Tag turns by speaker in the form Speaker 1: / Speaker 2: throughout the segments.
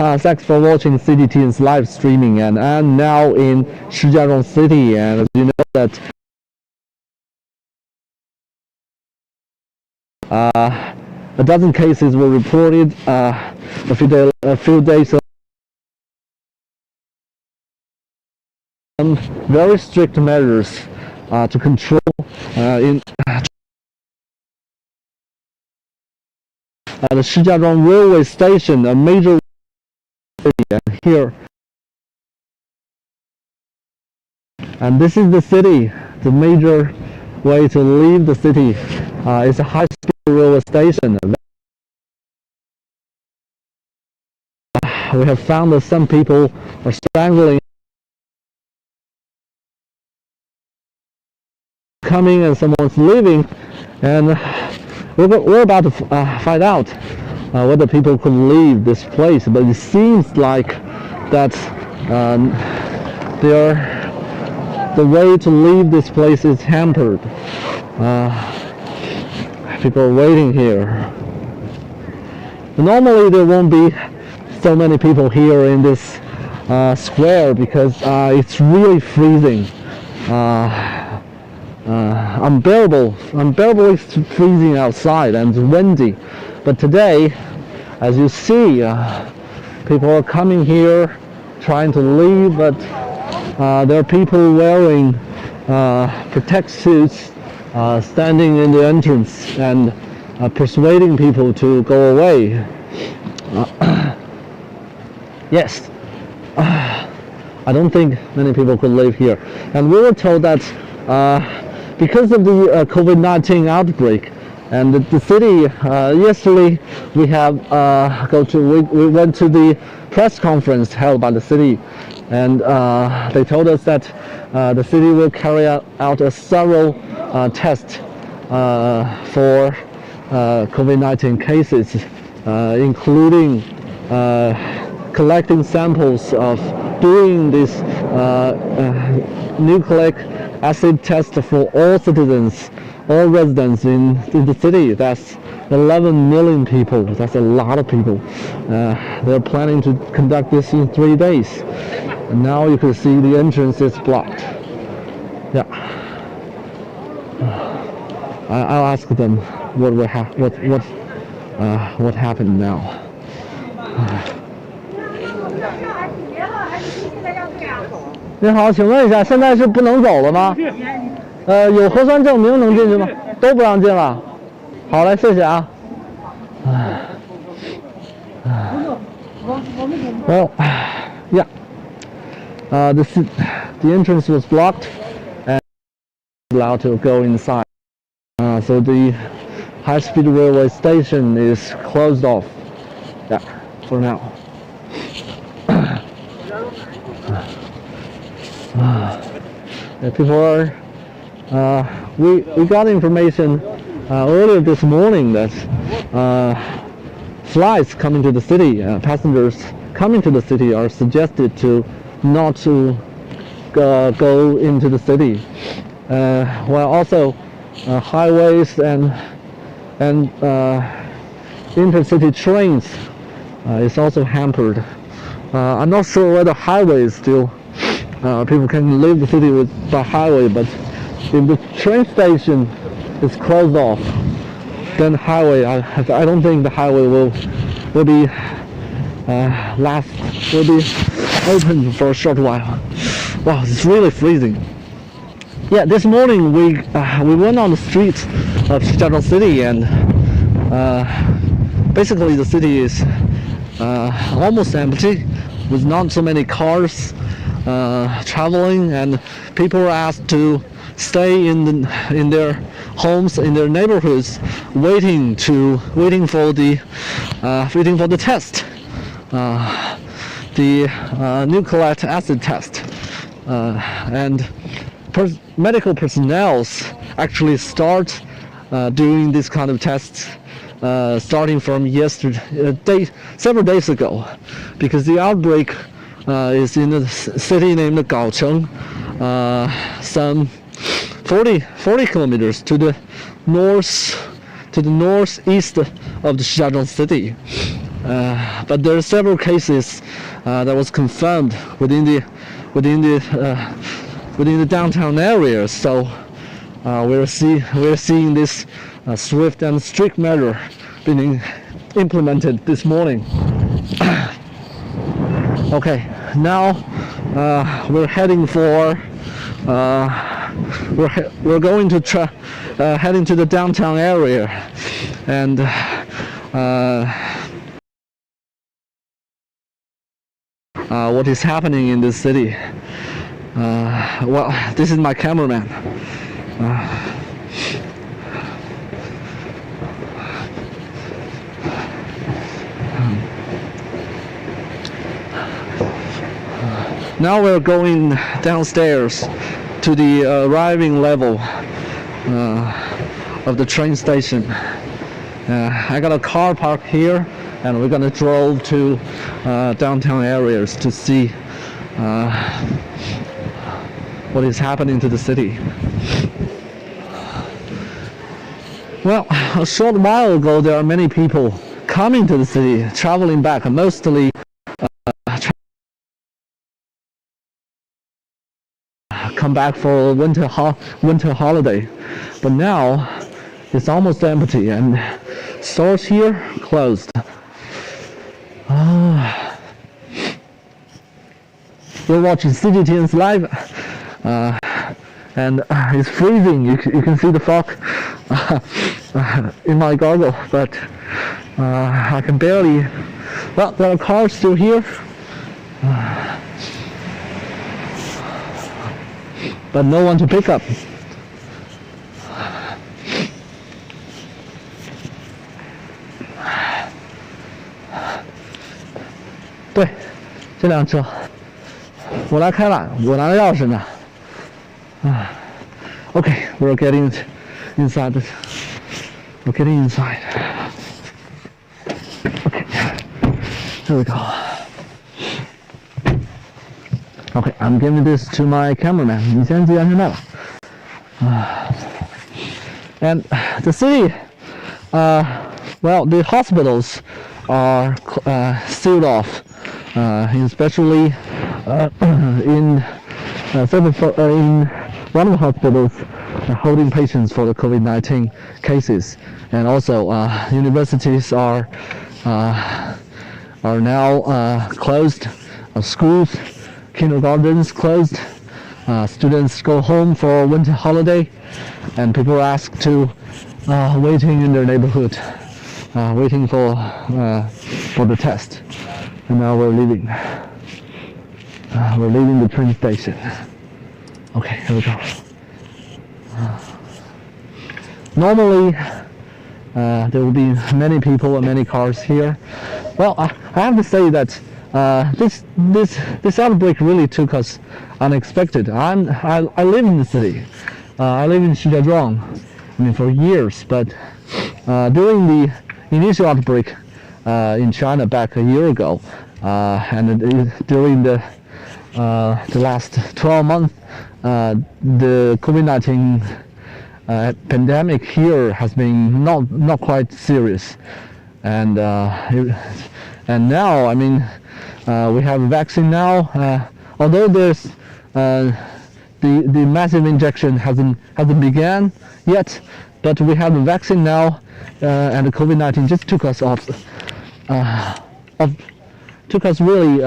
Speaker 1: Thanks for watching CGTN's live streaming, and I'm now in Shijiazhuang City, and you know that a dozen cases were reported a few days ago. Very strict measures to control in the Shijiazhuang railway station, a major area here. And this is the city. The major way to leave the city is a high-speed railway station. We have found that some people are struggling coming and someone's leaving, and we're about to find out whether people could leave this place, but it seems like that the way to leave this place is hampered. People are waiting here. Normally there won't be so many people here in this square because it's really freezing. Unbearably freezing outside and windy. But today, as you see, people are coming here trying to leave, but there are people wearing protect suits standing in the entrance and persuading people to go away. Yes, I don't think many people could live here. And we were told that because of the COVID-19 outbreak, and the city, yesterday we went to the press conference held by the city, and they told us that the city will carry out a thorough test for COVID-19 cases, including collecting samples of doing this nucleic acid test for all citizens, all residents in the city. That's 11 million people. That's a lot of people. They're planning to conduct this in 3 days. And now you can see the entrance is blocked. Yeah. I'll ask them what happened now. 你好，请问一下，现在是不能走了吗？有核酸证明能进去吗？都不让进了。好嘞，谢谢啊。Well, yeah. The entrance was blocked and allowed to go inside. So the high-speed railway station is closed off. Yeah, for now. People are. We got information earlier this morning that flights coming to the city, passengers coming to the city are suggested to not to go into the city. While also highways and intercity trains is also hampered. I'm not sure whether highways still people can leave the city by highway, but if the train station is closed off, then highway, I don't think the highway will be open for a short while. Wow, it's really freezing. Yeah, this morning we went on the streets of Shijiazhuang City, and basically the city is almost empty, with not so many cars traveling, and people are asked to stay in their homes, in their neighborhoods, waiting for the test, the nucleic acid test, and medical personnel actually start doing this kind of tests starting from several days ago, because the outbreak is in a city named Gaocheng, some 40 kilometers to the northeast of the Shijiazhuang City. but there are several cases that was confirmed within the downtown area. So we're seeing this swift and strict measure being implemented this morning. Okay, now we're heading for we're going to heading to the downtown area, and what is happening in this city. Well, this is my cameraman. Now we're going downstairs to the arriving level of the train station. I got a car parked here, and we're gonna drive to downtown areas to see what is happening to the city. Well, a short while ago, there are many people coming to the city, traveling back, mostly come back for winter holiday, but now it's almost empty and stores here closed. We're watching CGTN's live, and it's freezing. You can see the fog in my goggle, but I can barely. Well, there are cars still here. But no one to pick up. 对，这辆车我来开了，我拿着钥匙呢。Okay, we're getting inside. We're getting inside. Okay, here we go. Okay, I'm giving this to my cameraman. 你先系安全带吧。And the city, well, the hospitals are sealed off, especially in one of the hospitals holding patients for the COVID-19 cases, and also universities are now closed, schools, kindergartens closed, students go home for winter holiday, and people are asked to waiting in their neighborhood, waiting for the test. And now we're leaving. We're leaving the train station. Okay, here we go. Normally, there will be many people and many cars here. Well, I have to say that this outbreak really took us unexpected. I live in the city. I live in Shijiazhuang, for years. But during the initial outbreak in China back a year ago, and during the last 12 months, the COVID-19 pandemic here has been not quite serious, and now, we have a vaccine now. Although there's the massive injection hasn't began yet, but we have a vaccine now, and the COVID-19 just took us really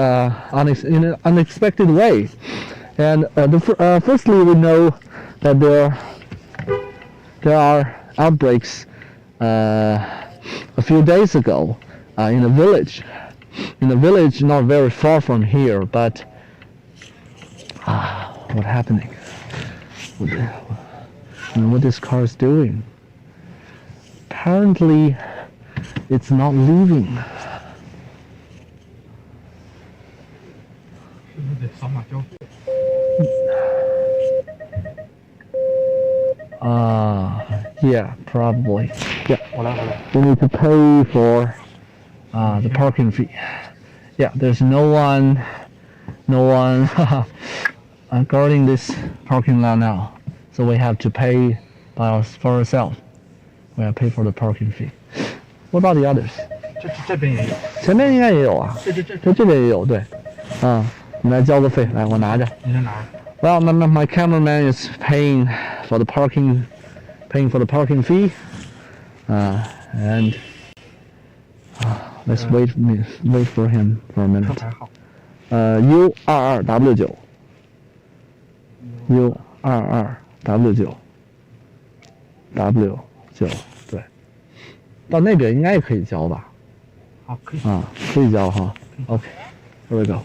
Speaker 1: in an unexpected way. And firstly, we know that there are outbreaks a few days ago in a village not very far from here. But what's happening? What this car is doing? Apparently, it's not leaving. Yeah, probably. Yeah, we need to pay for the parking fee. Yeah, there's no one guarding this parking lot now, so we have to pay for ourselves. We have to pay for the parking fee. What about the others? 这边也有。前面应该也有啊，这边也有，对，你来交个费，来我拿着。
Speaker 2: 你先拿。
Speaker 1: Well, my cameraman is paying for the parking fee, and let's wait for him for a minute.
Speaker 2: 车牌号。
Speaker 1: U22W9 U22W9 W9，对，到那边应该也可以交吧？
Speaker 2: 好，可以。
Speaker 1: 可以交哈。OK, here we go.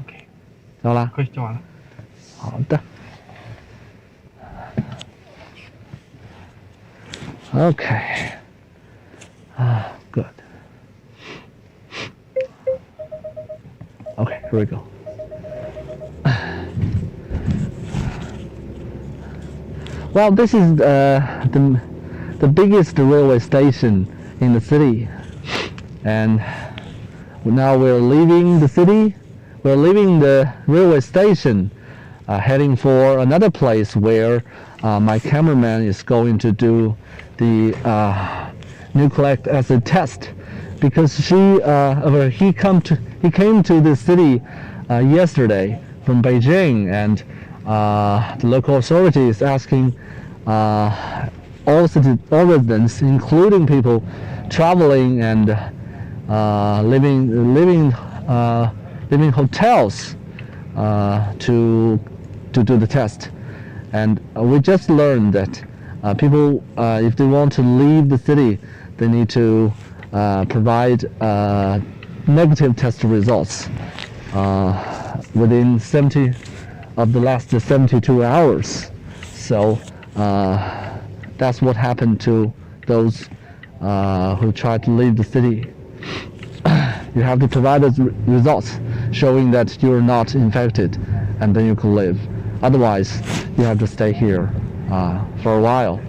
Speaker 2: OK，
Speaker 1: 交了？
Speaker 2: 可以，交完了。
Speaker 1: 好的。Okay. Good. Okay, here we go. Well, this is the biggest railway station in the city, and now we're leaving the city. We're leaving the railway station, heading for another place where my cameraman is going to do the nucleic acid test, because he came to the city yesterday from Beijing, and the local authority is asking all residents, including people traveling and living hotels, to do the test. And we just learned that people, if they want to leave the city, they need to provide negative test results within the last 72 hours. So that's what happened to those who tried to leave the city. You have to provide the results showing that you're not infected, and then you can leave. Otherwise, you have to stay here for a while.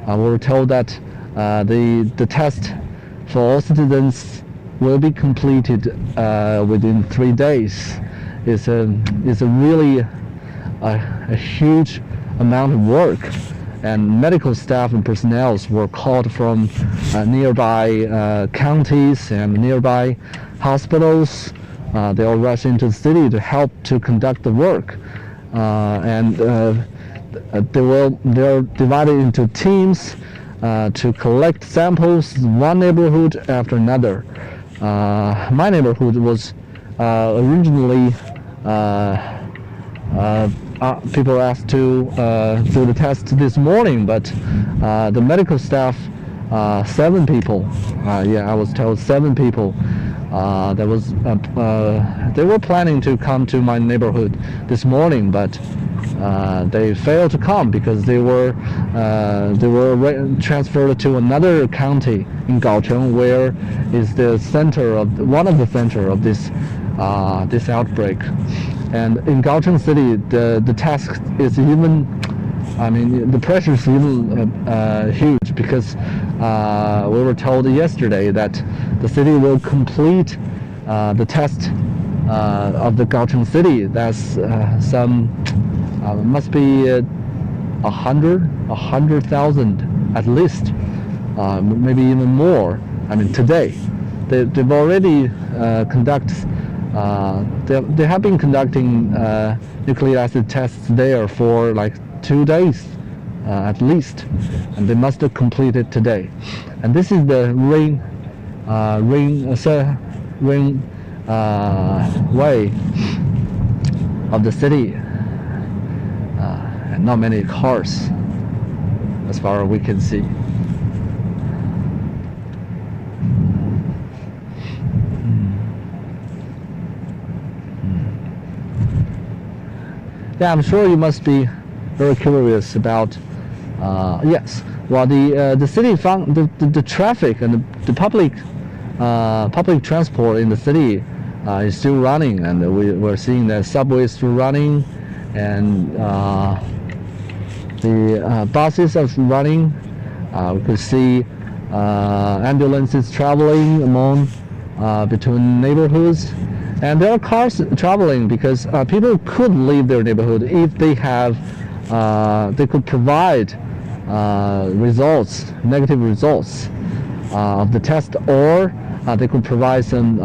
Speaker 1: We were told that the test for all citizens will be completed within 3 days. It's a really a huge amount of work, and medical staff and personnel were called from nearby counties and nearby hospitals. They all rushed into the city to help to conduct the work, and they're divided into teams to collect samples, one neighborhood after another. My neighborhood was originally people asked to do the test this morning, but the medical staff, 7 people, I was told 7 people, they were planning to come to my neighborhood this morning, but they failed to come because they were transferred to another county in Gaocheng, where is the center of one of the center of this outbreak. And in Gaocheng City, the task is even, the pressure is even huge, because we were told yesterday that the city will complete the test of the Gaocheng City. That's must be 100,000 at least, maybe even more. Today, they've already they have been conducting nucleic acid tests there for like 2 days at least, and they must have completed today. And this is the ring way of the city, and not many cars as far as we can see. Yeah, I'm sure you must be very curious about. Yes, well, the city found the traffic and the public transport in the city is still running, and we're seeing that subway is still running, and the buses are running. We could see ambulances traveling between neighborhoods. And there are cars traveling because people could leave their neighborhood if they could provide results, negative results of the test, or they could provide some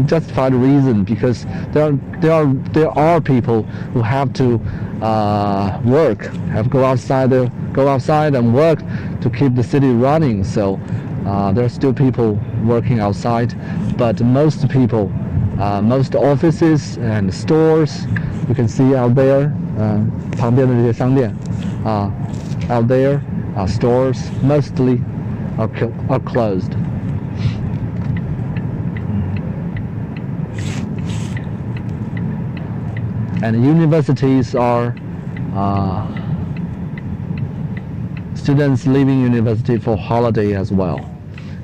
Speaker 1: justified reason, because there are people who have to work, go outside and work to keep the city running. So there are still people working outside, but most people, most offices and stores, you can see out there, 旁边的这些商店out there, stores mostly are closed. And universities are students leaving university for holiday as well.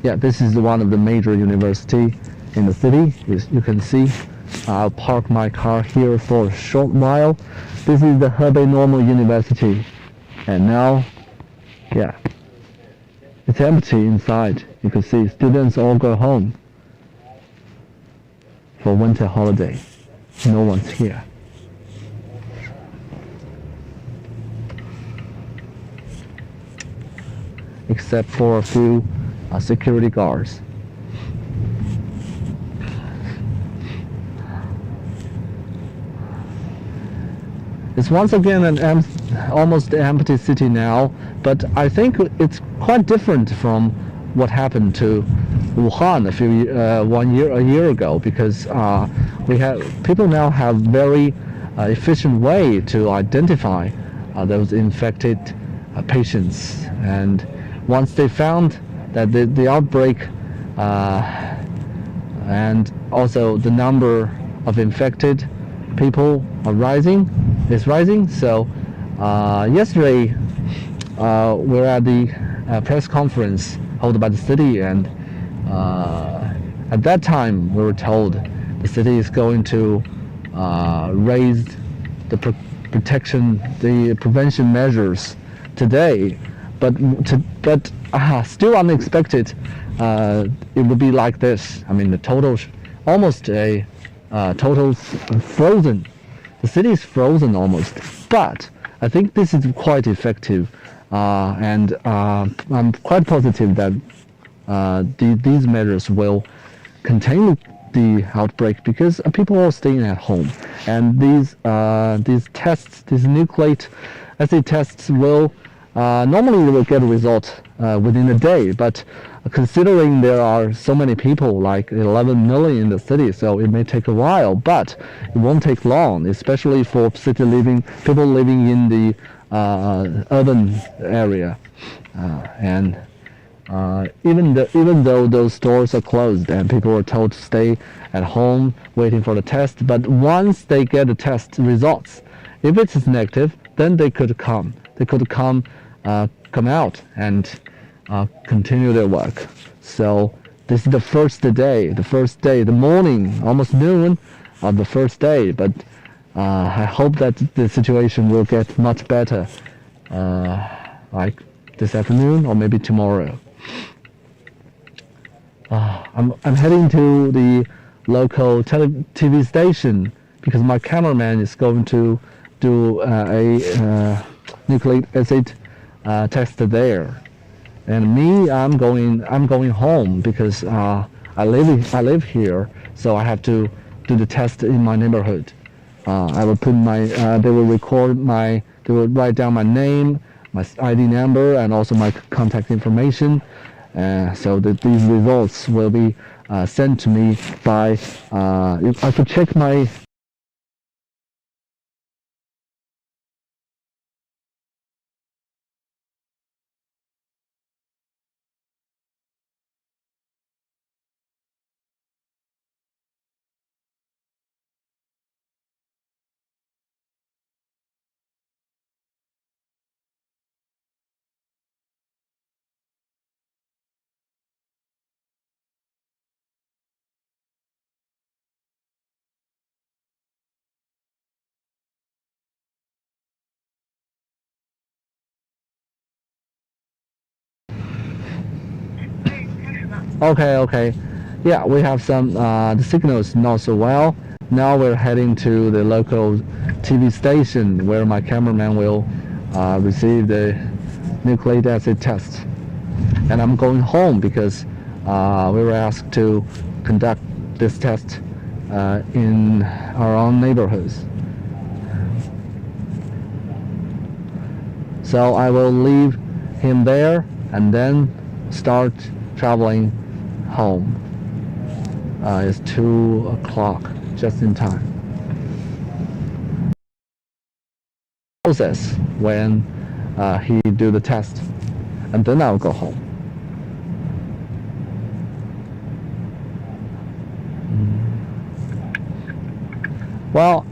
Speaker 1: Yeah, this is one of the major university in the city. As you can see, I'll park my car here for a short while. This is the Hebei Normal University, and now, yeah, it's empty inside. You can see students all go home for winter holiday. No one's here. Except for a few security guards. It's once again an almost empty city now, but I think it's quite different from what happened to Wuhan a year ago, because people now have very efficient way to identify those infected patients, and once they found that the outbreak and also the number of infected people is rising. So yesterday we're at the press conference held by the city, and at that time we were told the city is going to raise the prevention measures today, but still unexpected. It would be like this. I mean, the total, almost a total frozen. The city is frozen almost, but I think this is quite effective, and I'm quite positive that these measures will contain the outbreak, because people are staying at home, and these tests, these nucleic acid tests will normally will get a result within a day, but considering there are so many people, like 11 million in the city, so it may take a while, but it won't take long, especially for people living in the urban area, and even though those stores are closed and people are told to stay at home waiting for the test, but once they get the test results, if it's negative, then they could come out and continue their work. So this is the first day, the morning, almost noon of the first day, but I hope that the situation will get much better, like this afternoon or maybe tomorrow. I'm heading to the local TV station because my cameraman is going to do a nucleic acid test there, and me, I'm going home because I live here, so I have to do the test in my neighborhood. I will put they will write down my name, my ID number, and also my contact information, so that these results will be sent to me by. I could check my. Okay. Yeah, we have some, the signal is not so well. now we're heading to the local TV station where my cameraman will receive the nucleic acid test. And I'm going home because we were asked to conduct this test in our own neighborhoods. So I will leave him there and then start traveling home. It's 2 o'clock, just in time. Process when he do the test, and then I'll go home. Well,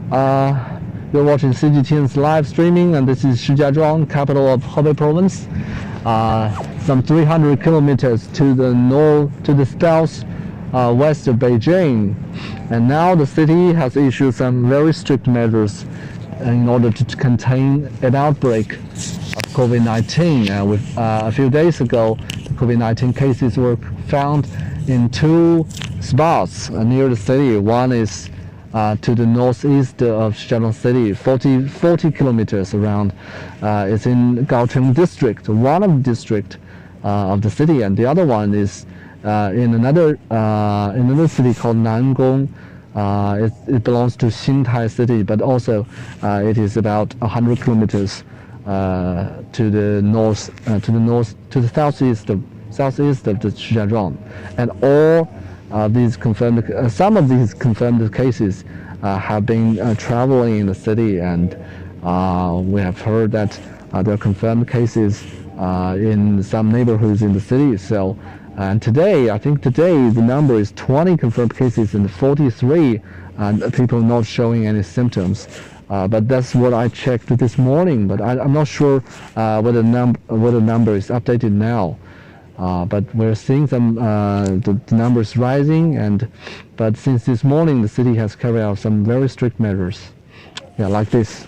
Speaker 1: you're watching CGTN's live streaming, and this is Shijiazhuang, capital of Hebei Province. Some 300 kilometers to the north, to the south west of Beijing. And now the city has issued some very strict measures in order to contain an outbreak of COVID-19. A few days ago, the COVID-19 cases were found in 2 spots near the city. One is to the northeast of Shijiazhuang City, 40 kilometers around. It's in Gaocheng district, one of the district of the city, and the other one is in another city called Nangong. It belongs to Xintai City, but also it is about 100 kilometers to the southeast of the Shijiazhuang, and all these confirmed, some of these confirmed cases have been traveling in the city, and we have heard that there are confirmed cases in some neighborhoods in the city. So, and today, I think today the number is 20 confirmed cases and 43 people not showing any symptoms. But that's what I checked this morning. But I'm not sure whether the number is updated now. But we're seeing some the numbers rising, but since this morning the city has carried out some very strict measures, like this.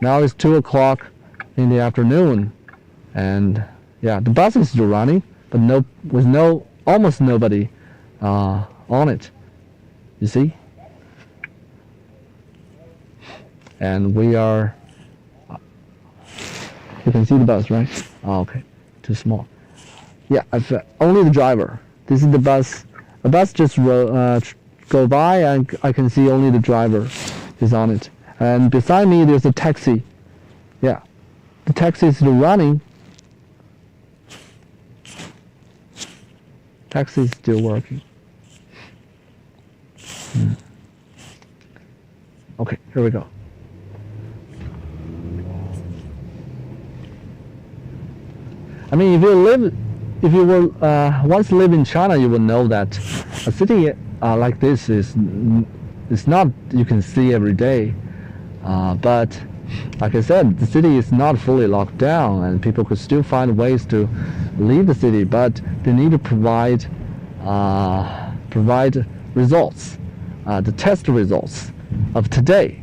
Speaker 1: Now it's 2 o'clock in the afternoon, and the bus is still running, but almost nobody on it. You see, and we are. You can see the bus, right? Oh, okay, too small. Yeah, only the driver. This is the bus. A bus just go by, and I can see only the driver is on it. And beside me, there's a taxi. Yeah, the taxi is still running. Taxi is still working. Okay, here we go. I mean, if you were once live in China, you will know that a city like this is not you can see every day. But like I said, the city is not fully locked down, and people could still find ways to leave the city. But they need to provide results, the test results of today.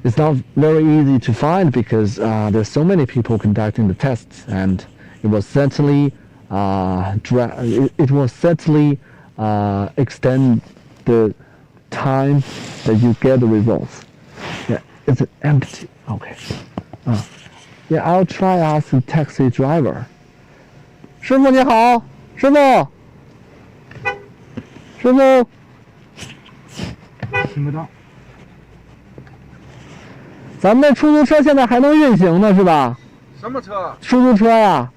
Speaker 1: It's not very easy to find because there's so many people conducting the tests, and it will certainly extend the time that you get the results. Yeah, it's empty. Okay. I'll try ask the taxi driver. 师傅你好，师傅。听不到。咱们那出租车现在还能运行呢，是吧？
Speaker 2: 什么车？
Speaker 1: 出租车呀。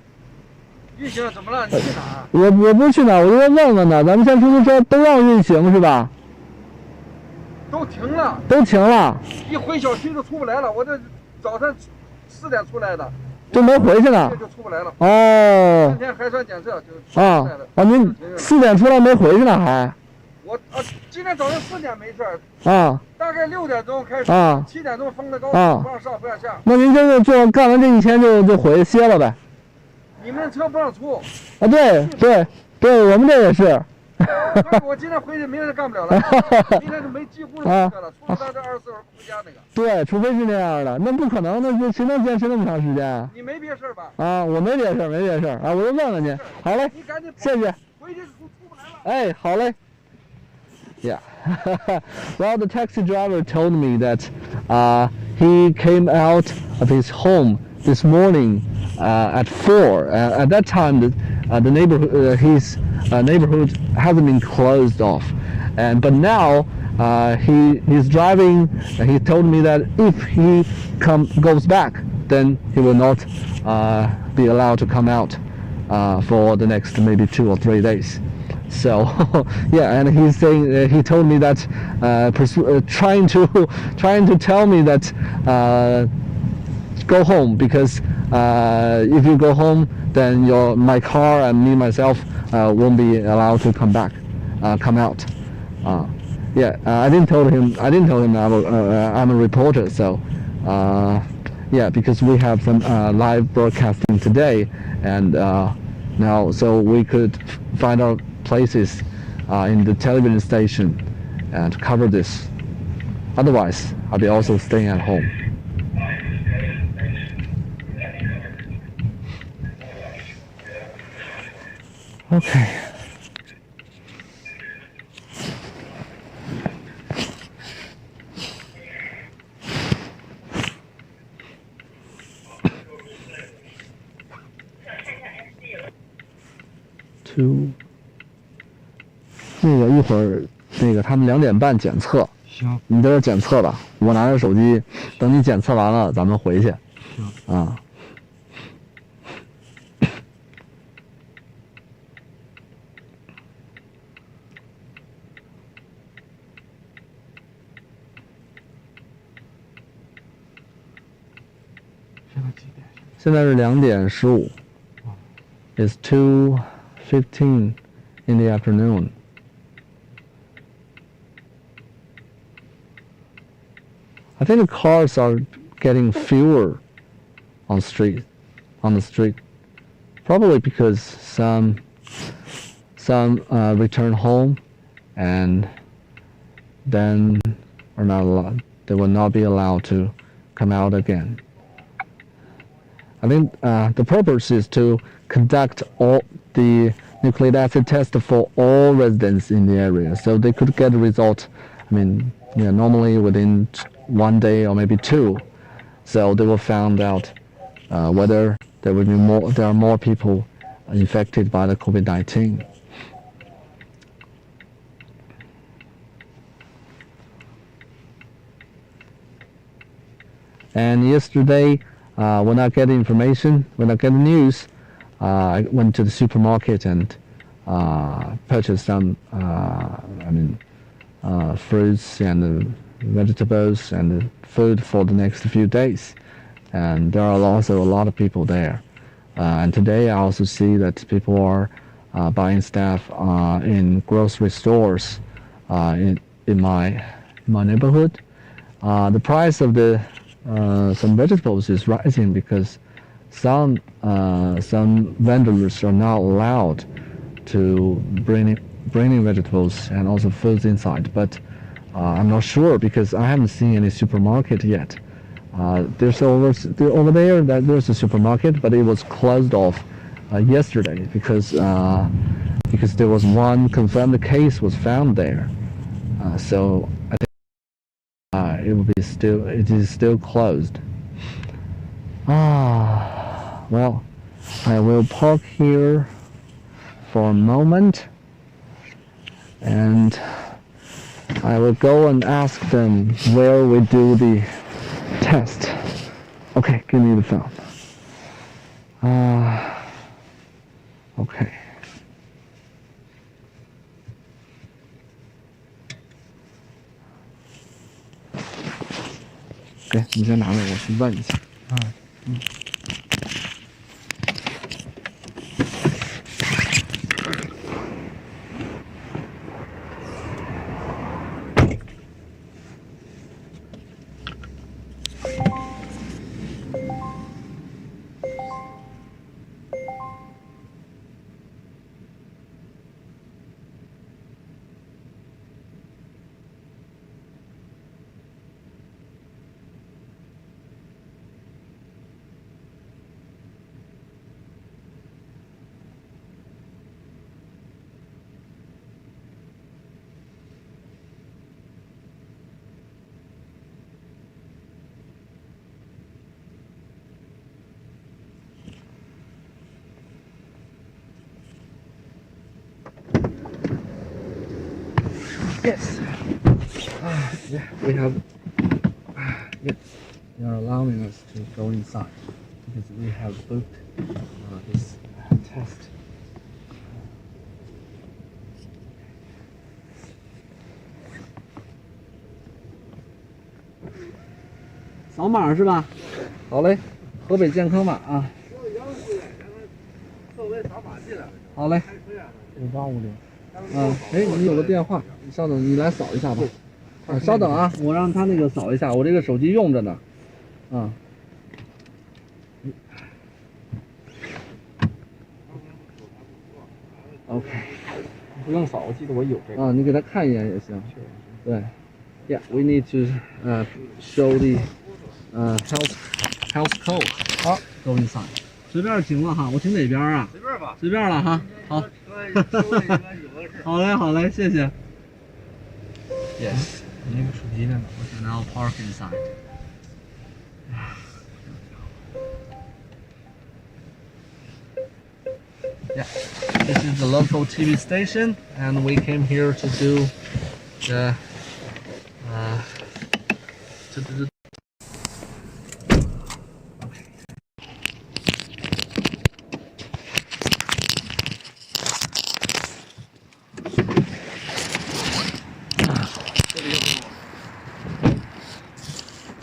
Speaker 2: 运行怎么了？你去哪儿？
Speaker 1: 我不去哪儿，我就问问呢。咱们现在出租车都让运行是吧？
Speaker 2: 都停了。
Speaker 1: 都停了。
Speaker 2: 一回小区就出不来了。我这早上4点出来的，
Speaker 1: 就没回去呢。
Speaker 2: 就出不来了。
Speaker 1: 哦。
Speaker 2: 今天核酸检测就出不来了。
Speaker 1: 您4点出来没回去呢还？
Speaker 2: 我今天早上4点没事儿。大概6点钟开始，7点钟封的高速，不让上不让下。
Speaker 1: 那您就干完这一天就回去歇了呗？
Speaker 2: 你们车不让出。
Speaker 1: 对，我们这也是。
Speaker 2: 我今天回去，明天就干不了了，明天就没几乎是没课了，除了他这24小时回家那个。
Speaker 1: 对，除非是那样的，那不可能的，谁能坚持那么长时间？
Speaker 2: 你没别事吧？
Speaker 1: 我没别事，没别事啊，我就问问你。好嘞，
Speaker 2: 你赶紧
Speaker 1: 谢谢。
Speaker 2: 回去出不来了。
Speaker 1: 哎，好嘞。Yeah. Well, the taxi driver told me that he came out of his home this morning at 4. At that time, the neighborhood, his neighborhood hasn't been closed off, but now he's driving. He told me that if he goes back, then he will not be allowed to come out for the next maybe 2 or 3 days. So yeah, and he's saying he told me that trying to tell me that go home, because if you go home, then my car and me myself won't be allowed to come out. Yeah, I didn't tell him I'm a reporter, so yeah, because we have some live broadcasting today, and now so we could find out places in the television station and cover this. Otherwise, I'll be also staying at home. Okay. Two. 那个一会儿，那个他们2点半检测。
Speaker 2: 行。
Speaker 1: 你在这检测吧，我拿着手机，等你检测完了，咱们回去。
Speaker 2: 行。
Speaker 1: 啊。现在是2点15。It's 2:15 in the afternoon. I think the cars are getting fewer on the street, probably because some return home, and then they will not be allowed to come out again. I think the purpose is to conduct all the nucleic acid test for all residents in the area, so they could get a result. I mean, normally within 1 day or maybe 2, so they will find out whether there are more people infected by the COVID-19. And yesterday, when I get information, when I get the news, I went to the supermarket and purchased some, fruits and vegetables and food for the next few days. And there are also a lot of people there. And today I also see that people are buying stuff in grocery stores in my neighborhood. The price of some vegetables is rising because some vendors are not allowed to bring in vegetables and also foods inside. But I'm not sure because I haven't seen any supermarket yet. There's over there that there's a supermarket, but it was closed off yesterday because there was one confirmed case was found there. So I think it is still closed. Well, I will park here for a moment, and I will go and ask them where we do the test. Okay, give me the phone. Okay. 你先拿着，我去问一下。Yes. Yeah, we have. Yes, they are allowing us to go inside because we have booked this test. 扫码是吧？好嘞，河北健康码啊。好嘞。5850。哎，你有个电话，你稍等，你来扫一下吧。稍等啊，我让他那个扫一下，我这个手机用着呢。OK。不用扫，我记得我有这个。你给他看一眼也行。对。Yeah, we need to show the health code. 好 ，go inside. 随便停了哈，我停哪边啊？随便吧。随便了哈，好。好嘞，好嘞，谢谢。Yes. 你那个手机在哪？我想 now park inside. Yeah, this is the local TV station, and we came here to do the.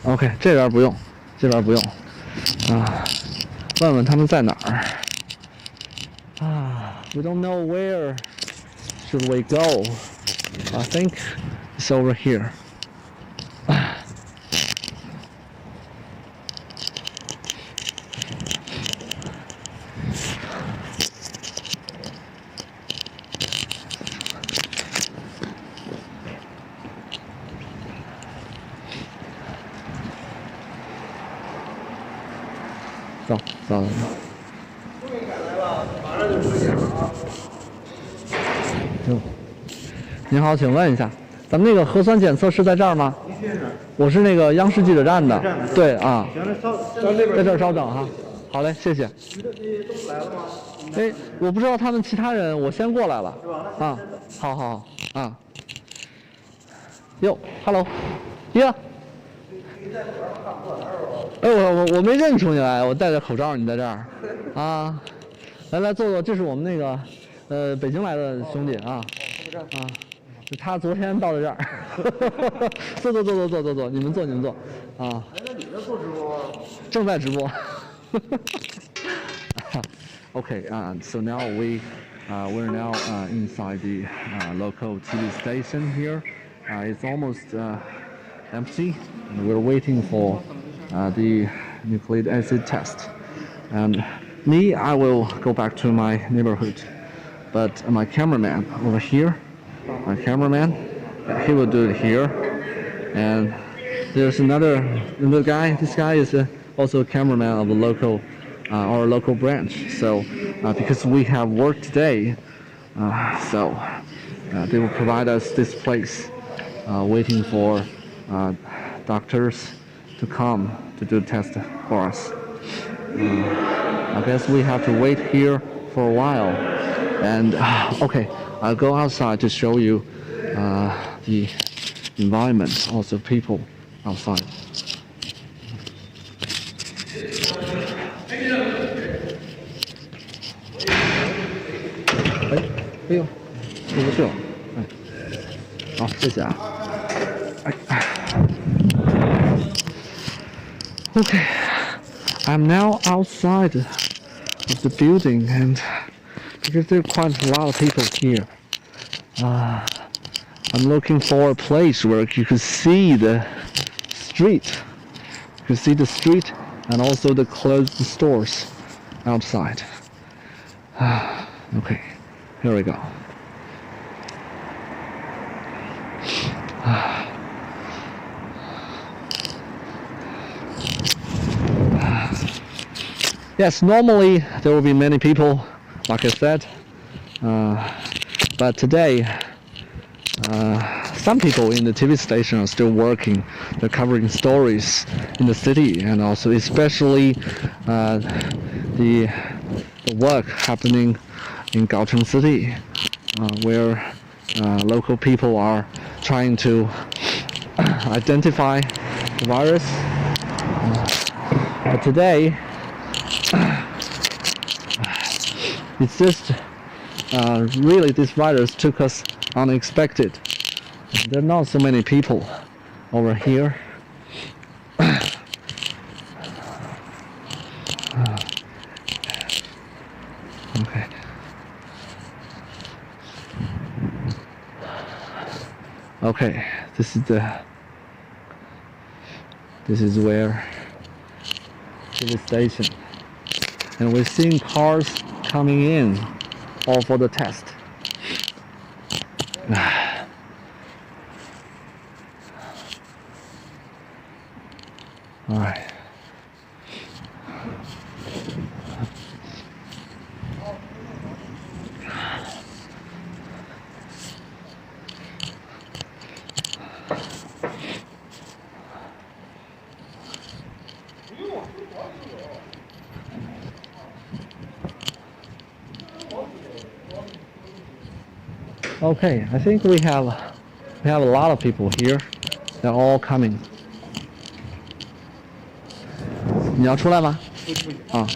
Speaker 1: OK， 这边不用，这边不用，问问他们在哪儿。We don't know where should we go. I think it's over here. 走。终于赶来了，马上就出现了啊！您好，请问一下，咱们那个核酸检测是在这儿吗？我是那个央视记者站的。对啊。在这儿稍等哈。好嘞，谢谢。你都来了吗？哎，我不知道他们其他人，我先过来了。是吧？好啊。哟 ，Hello， 呀。我没认出你来，我戴着口罩，你在这儿，来坐，这是我们那个北京来的兄弟啊，他昨天到的这儿，坐，你们坐啊。那你在做直播吗？正在直播。Okay, so now we're now inside the local TV station here. It's almost empty. We're waiting for the nucleic acid test. And me, I will go back to my neighborhood. But my cameraman over here, he will do it here. And there's another guy. This guy is also a cameraman of the local, our local branch. So because we have work today, so they will provide us this place, waiting for doctors to come to do test for us. I guess we have to wait here for a while. And okay, I'll go outside to show you the environment, also people outside. 哎呦，出不去了。好，谢谢啊。Okay, I'm now outside of the building, and because there are quite a lot of people here, I'm looking for a place where you could see the street. You could see the street and also the closed stores outside. Okay, here we go. Yes, normally there will be many people, like I said, but today some people in the TV station are still working. They're covering stories in the city, and also especially the work happening in Shijiazhuang City, where local people are trying to identify the virus. But today, it's just really this virus took us unexpected. There are not so many people over here. Okay. Okay, this is where the station, and we're seeing cars coming in, all for the test. All right. Okay, I think we have a lot of people here. They're all coming. 你要出来吗？啊，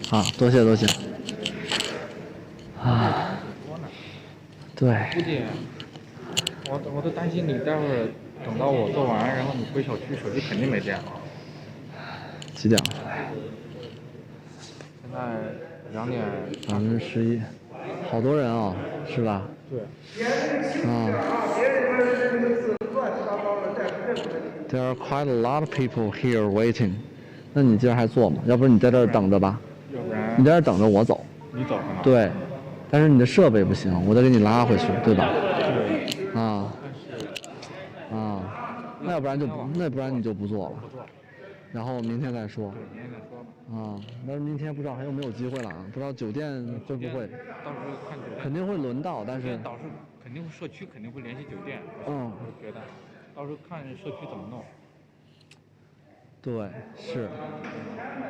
Speaker 1: 好，多谢多谢。啊，对。
Speaker 3: 估计我都担心你待会儿等到我做完，然后你回小区，手机肯定没电了。
Speaker 1: 几点了？
Speaker 3: 现在2点。
Speaker 1: 11:00，好多人啊，是吧？
Speaker 3: 对。
Speaker 1: There are quite a lot of people here waiting. 那你今儿还做吗？要不然你在这儿等着吧。
Speaker 3: 要不然。
Speaker 1: 你在这儿等着我走。
Speaker 3: 你走是吗？
Speaker 1: 对，但是你的设备不行，我得给你拉回去，对吧？
Speaker 3: 对。
Speaker 1: 啊。那要不然你就不做了。然后明天再说。
Speaker 3: 明天再说吧。
Speaker 1: 但是明天不知道还有没有机会了啊？不知道酒店会不会？
Speaker 3: 到时候看酒店。
Speaker 1: 肯定会轮到，但是。
Speaker 3: 到时候肯定社区肯定会联系酒店。我觉得，到时候看社区怎么弄。
Speaker 1: 对，是。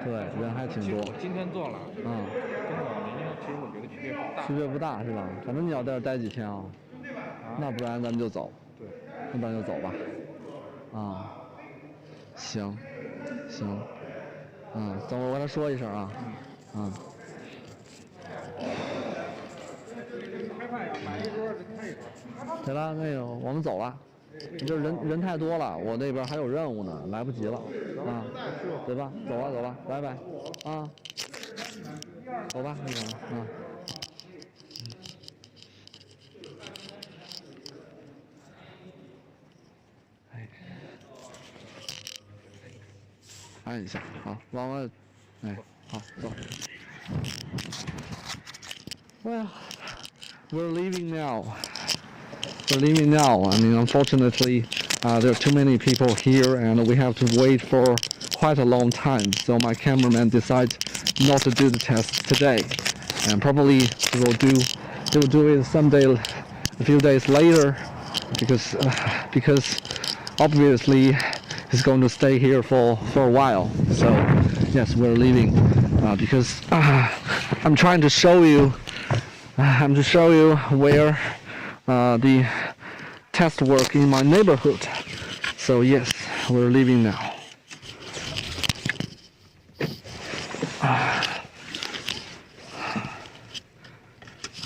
Speaker 1: 对，人还挺多。
Speaker 3: 今天做了。跟我明天其实我觉得区别不大。区别不大
Speaker 1: 是吧？反正你要在这儿待几天啊。那不然咱们就走。
Speaker 3: 对。
Speaker 1: 那不然就走吧。行。等会儿我跟他说一声啊。对了，那个我们走了。就是人太多了，我那边还有任务呢，来不及了对吧？走了，拜拜走吧，那个按一下，好，往外，好，走。Well, we're leaving now. I mean, unfortunately, there are too many people here, and we have to wait for quite a long time. So my cameraman decided not to do the test today, and probably he will do it someday, a few days later, because obviously he's going to stay here for a while. So yes, we're leaving because I'm trying to show you where the test work in my neighborhood. So yes, we're leaving now.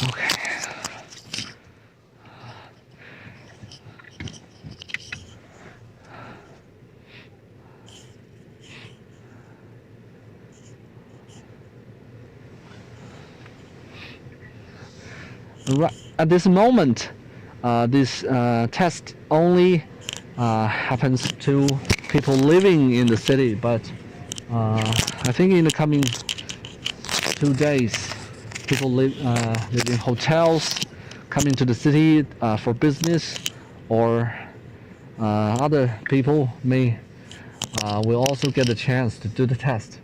Speaker 1: Okay. Right at this moment, this test only happens to people living in the city, but I think in the coming 2 days, people live in hotels, coming to the city for business, or other people will also get a chance to do the test,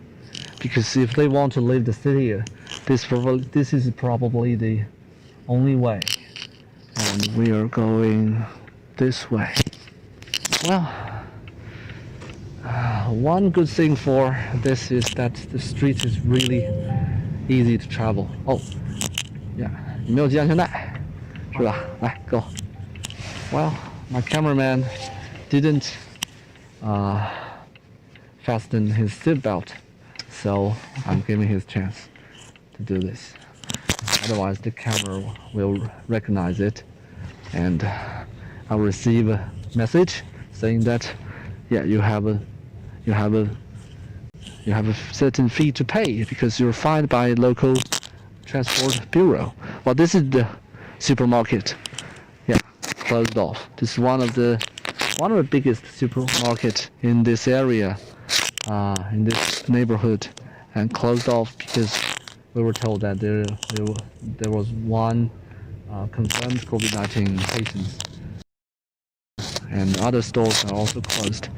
Speaker 1: because if they want to leave the city, this is probably the only way, and we are going this way. Well, one good thing for this is that the street is really easy to travel. Oh, yeah, 你没有系安全带，是吧？来，给我。Well, my cameraman didn't fasten his seatbelt, so I'm giving his chance to do this. Otherwise, the camera will recognize it, and I'll receive a message saying that, yeah, you have a certain fee to pay because you're fined by local transport bureau. Well, this is the supermarket. Yeah, closed off. This is one of the biggest supermarket in this area, in this neighborhood, and closed off because we were told that there was one confirmed COVID-19 patients, and other stores are also closed.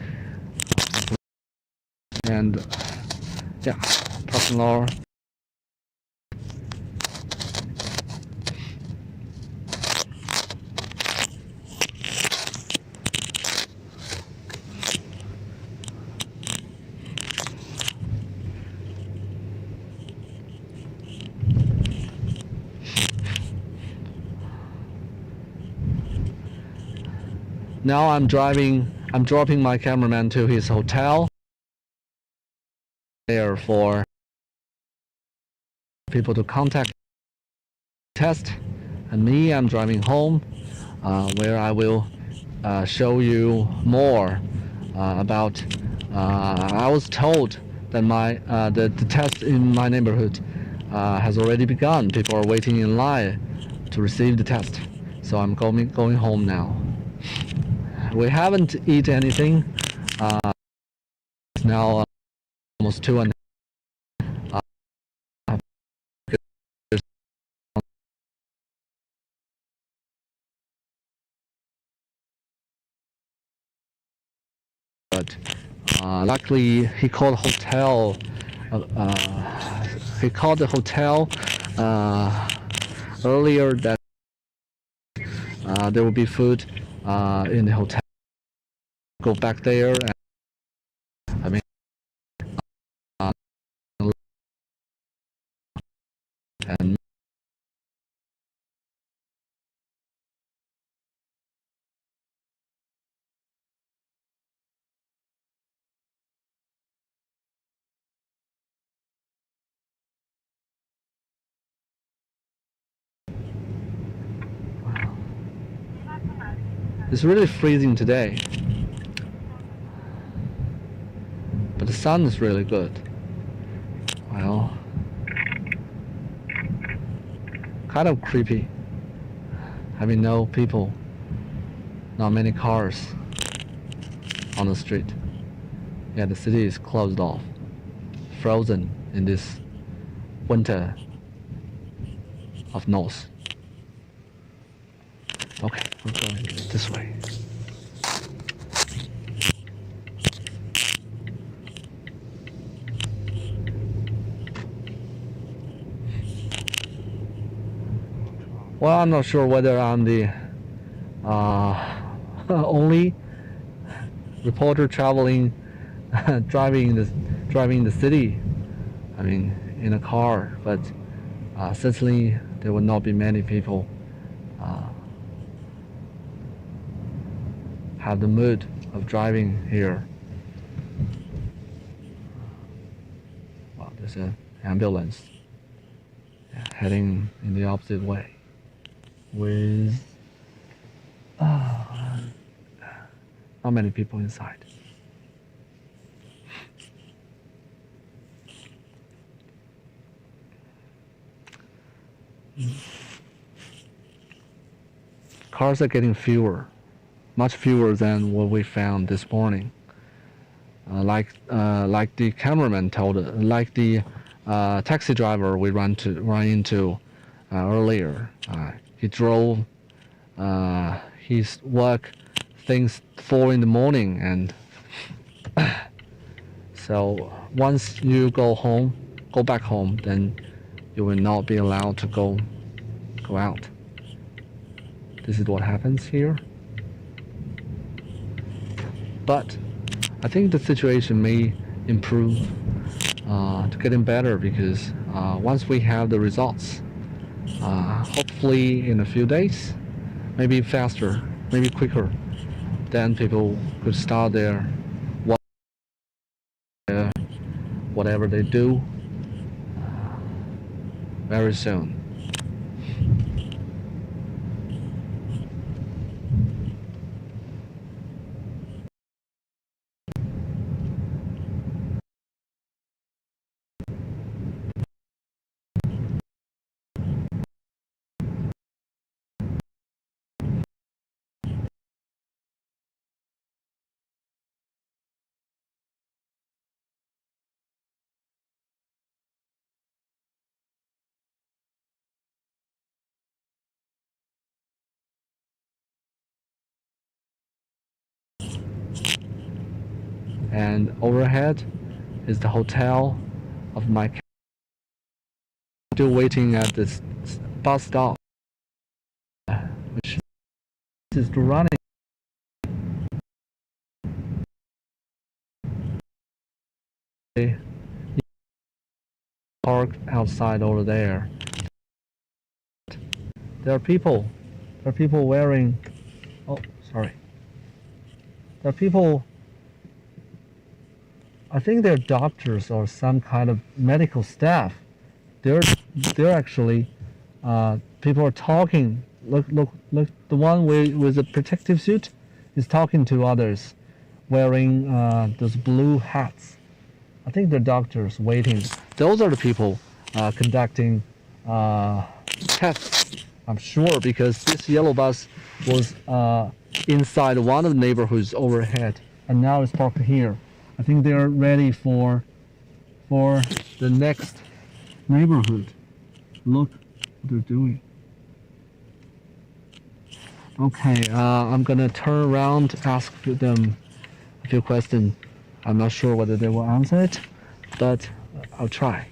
Speaker 1: And yeah, parking lot. Now I'm dropping my cameraman to his hotel there for people to contact test, and me, I'm driving home, where I will show you more about. I was told that the test in my neighborhood has already begun. People are waiting in line to receive the test, so I'm going home now. We haven't eaten anything. It's now almost 2 and but luckily he called hotel. He called the hotel earlier that there will be food in the hotel. Go back there and and it's really freezing today, but the sun is really good. Well, kind of creepy having no people, not many cars on the street. Yeah, the city is closed off, frozen in this winter of north. Okay, we're going this way. Well, I'm not sure whether I'm the only reporter traveling, driving the city. I mean, in a car, but certainly there will not be many people have the mood of driving here. Well, there's an ambulance heading in the opposite way with not many people inside. Cars are getting fewer, much fewer than what we found this morning. Like the cameraman told, like the taxi driver we run into earlier. He drove his work things 4 in the morning, and so once you go back home, then you will not be allowed to go out. This is what happens here. But I think the situation may improve to getting better, because once we have the results, hopefully in a few days, maybe faster, maybe quicker. Then people could start their whatever they do very soon. And overhead is the hotel of my still waiting at this bus stop, which is running. Park outside over there. There are people wearing. Oh, sorry. There are people. I think they're doctors or some kind of medical staff. They're actually people are talking. Look! The one with the protective suit is talking to others, wearing those blue hats. I think they're doctors waiting. Those are the people conducting tests. I'm sure because this yellow bus was inside one of the neighborhoods overhead, and now it's parked here. I think they're ready for the next neighborhood. Look what they're doing. Okay, I'm gonna turn around, ask them a few questions. I'm not sure whether they will answer it, but I'll try.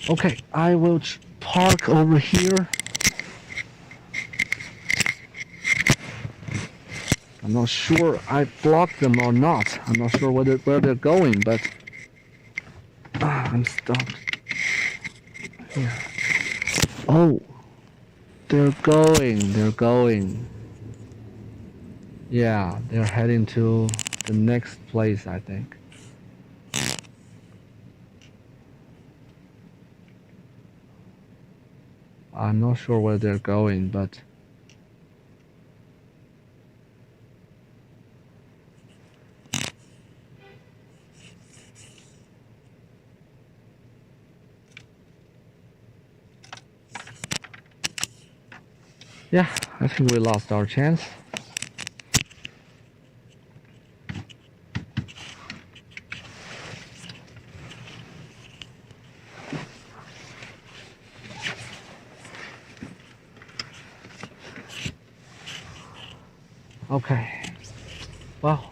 Speaker 1: Okay, I will park over here. I'm not sure I blocked them or not. I'm not sure where they're going, but I'm stopped here. Oh, they're going. Yeah, they're heading to the next place, I think. I'm not sure where they're going, but yeah, I think we lost our chance. Okay, well,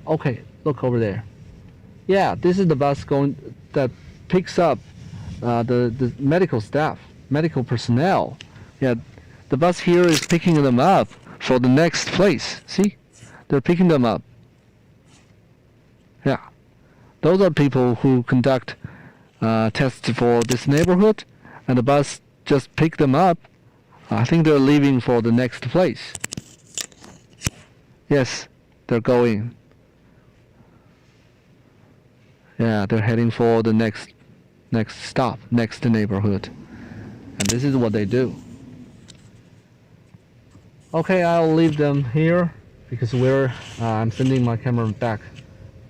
Speaker 1: okay, look over there. Yeah, this is the bus that picks up the medical staff, medical personnel. Yeah, the bus here is picking them up for the next place. See, they're picking them up. Yeah, those are people who conduct tests for this neighborhood, and the bus just picked them up. I think they're leaving for the next place. Yes, they're going. Yeah, they're heading for the next stop, next neighborhood. And this is what they do. Okay, I'll leave them here because I'm sending my camera back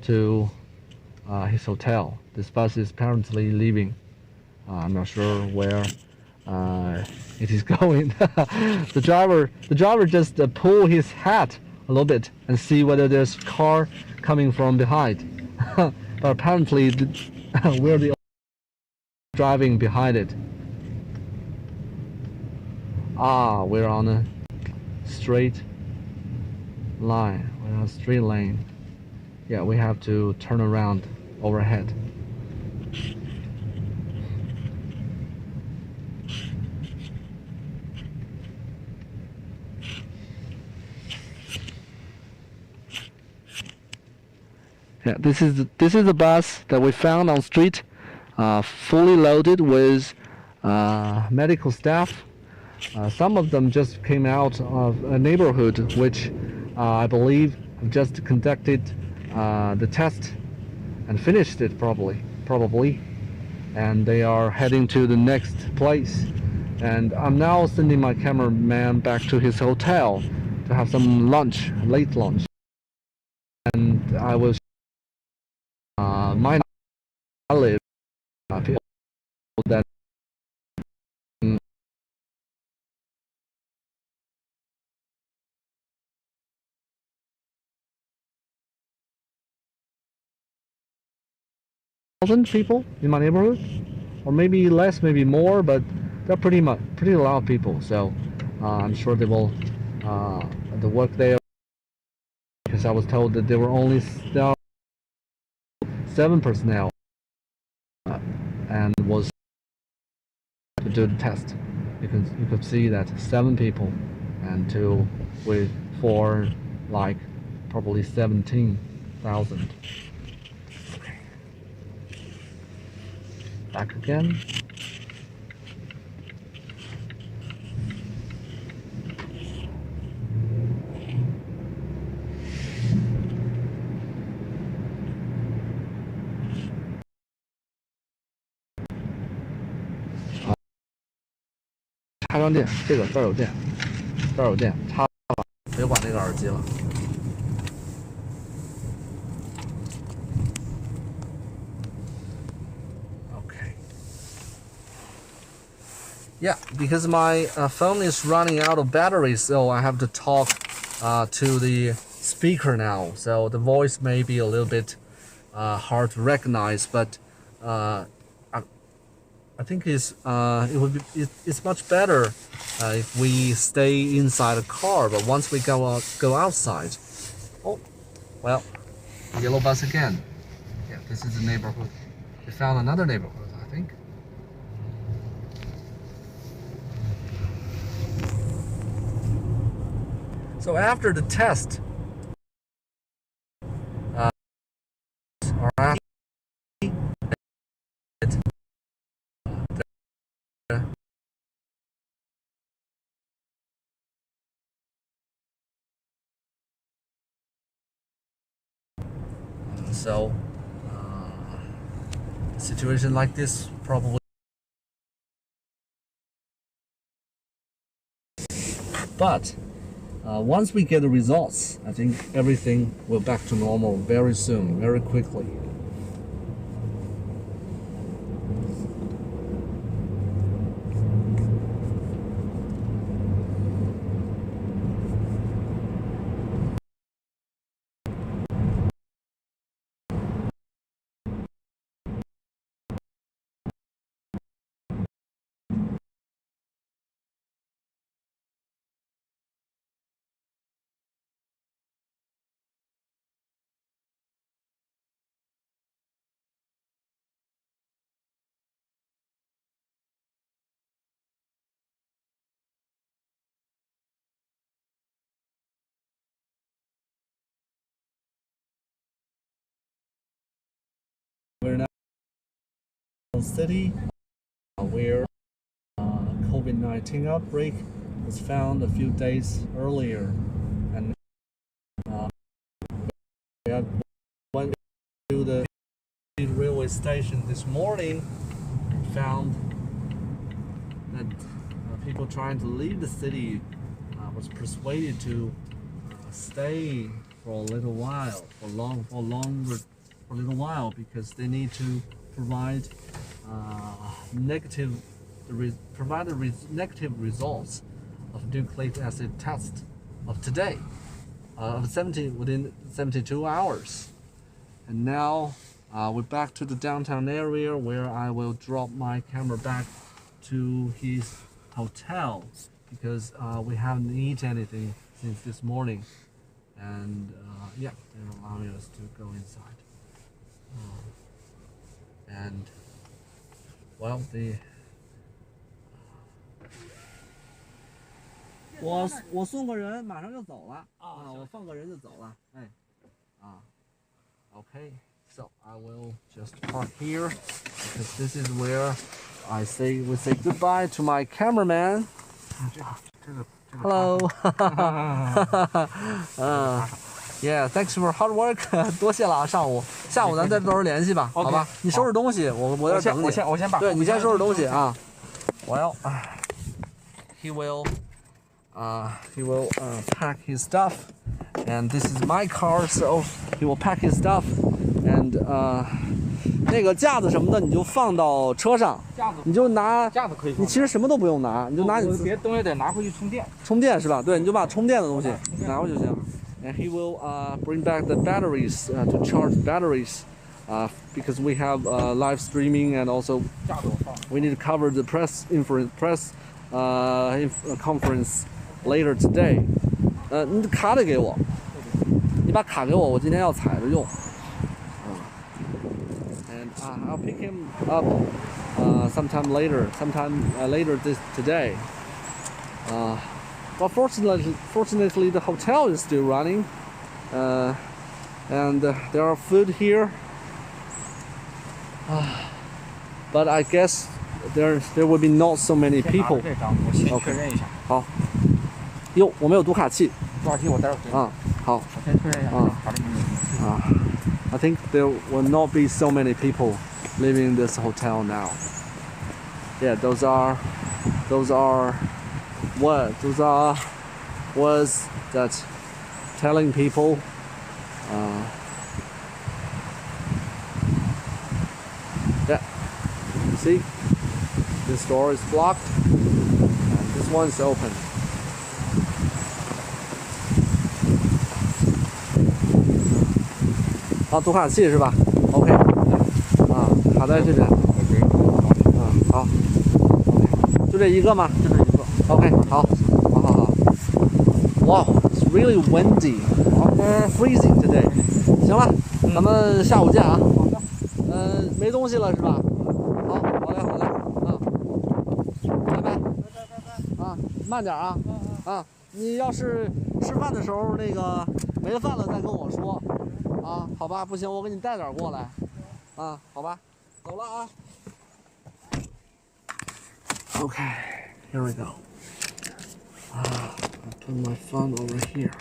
Speaker 1: to his hotel. This bus is apparently leaving. I'm not sure where it is going. The driver just pull his hat a little bit and see whether there's a car coming from behind. But apparently we're the driving behind it. We're on a straight line. We're on a straight lane. Yeah, we have to turn around overhead. Yeah, this is the bus that we found on street, fully loaded with medical staff. Some of them just came out of a neighborhood which I believe have just conducted the test and finished it probably, and they are heading to the next place. And I'm now sending my cameraman back to his hotel to have some lunch, late lunch. And I will my live people that thousand people in my neighborhood, or maybe less, maybe more, but they're pretty a lot of people. So I'm sure they will the work there, because I was told that there were only 7 personnel and was to do the test. You could see that 7 people and 2 with 4, like probably 17,000. Okay. Back again.插上电，这儿有电，这儿有电，插了，别管那个耳机了。Okay. Yeah, because my phone is running out of battery, so I have to talk to the speaker now. So the voice may be a little bit hard to recognize, but I think it's much better if we stay inside a car. But once we go outside, oh, well, yellow bus again. Yeah, this is the neighborhood. We found another neighborhood, I think. So after the test, so a situation like this probably, but once we get the results, I think everything will back to normal very soon, very quickly. We're now in the city where COVID-19 outbreak was found a few days earlier, and we went to the railway station this morning and found that people trying to leave the city was persuaded to stay for a little while, for a little while, because they need to provide negative results of nucleic acid test of today, within 72 hours. And now we're back to the downtown area, where I will drop my camera back to his hotel, because we haven't eaten anything since this morning, and yeah, they're allowing us to go inside. And well,我送个人马上就走了啊，我放个人就走了，哎，啊。Okay, so I will just park here because this is where we say goodbye to my cameraman. Hello. Yeah, thanks for hard work. 多谢了啊，下午咱再到时候联系吧，好吧？你收拾东西，我要等你。
Speaker 3: 我先把。
Speaker 1: 对，你先收拾东西啊。Well, he will pack his stuff, and this is my car, so he will pack his stuff, and 那个架子什么的你就放到车上，你就拿
Speaker 3: 架子可以，
Speaker 1: 你其实什么都不用拿，你就拿你
Speaker 3: 别的东西得拿回去充
Speaker 1: 电是吧？对，你就把充电的东西拿回去就行。And he will bring back the batteries to charge batteries, because we have live streaming and also we need to cover the press conference later today. 你的卡得给我，你把卡给我，我今天要踩着用。And I'll pick him up sometime later today. But fortunately, the hotel is still running, and there are food here. But I guess there will be not so many people.
Speaker 3: 我先确认一下。
Speaker 1: 好。哟，我没有读卡器。
Speaker 3: 读卡器我待会儿给你。
Speaker 1: 好。
Speaker 3: 我先确认一下。
Speaker 1: I think there will not be so many people living in this hotel now. Yeah, those are words that telling people yeah, you see, this door is blocked and this one is open. Ah, 读卡器是吧 ？OK， 卡在这边。好。就这一个吗？
Speaker 3: 就这一个。
Speaker 1: OK， 好。Wow, it's really windy. Freezing today. 行了，咱们下午见啊。
Speaker 3: 好的。
Speaker 1: 没东西了是吧？好嘞。拜拜。慢点啊。你要是吃饭的时候那个没饭了再跟我说。好吧，不行，我给你带点过来。好吧，走了啊。Okay, here we go. I'll put my phone over here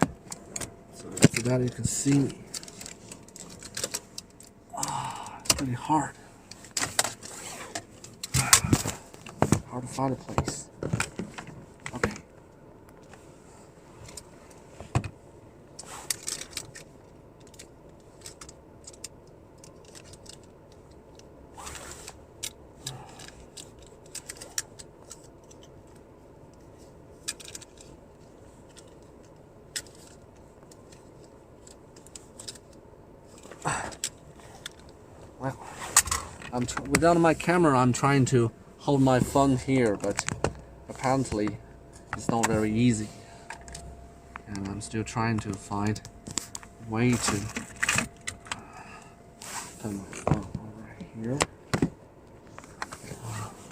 Speaker 1: so that you can see me. It's pretty hard. Hard to find a place. Okay. Well, without my camera, I'm trying to hold my phone here, but apparently it's not very easy. And I'm still trying to find a way to put my phone over here.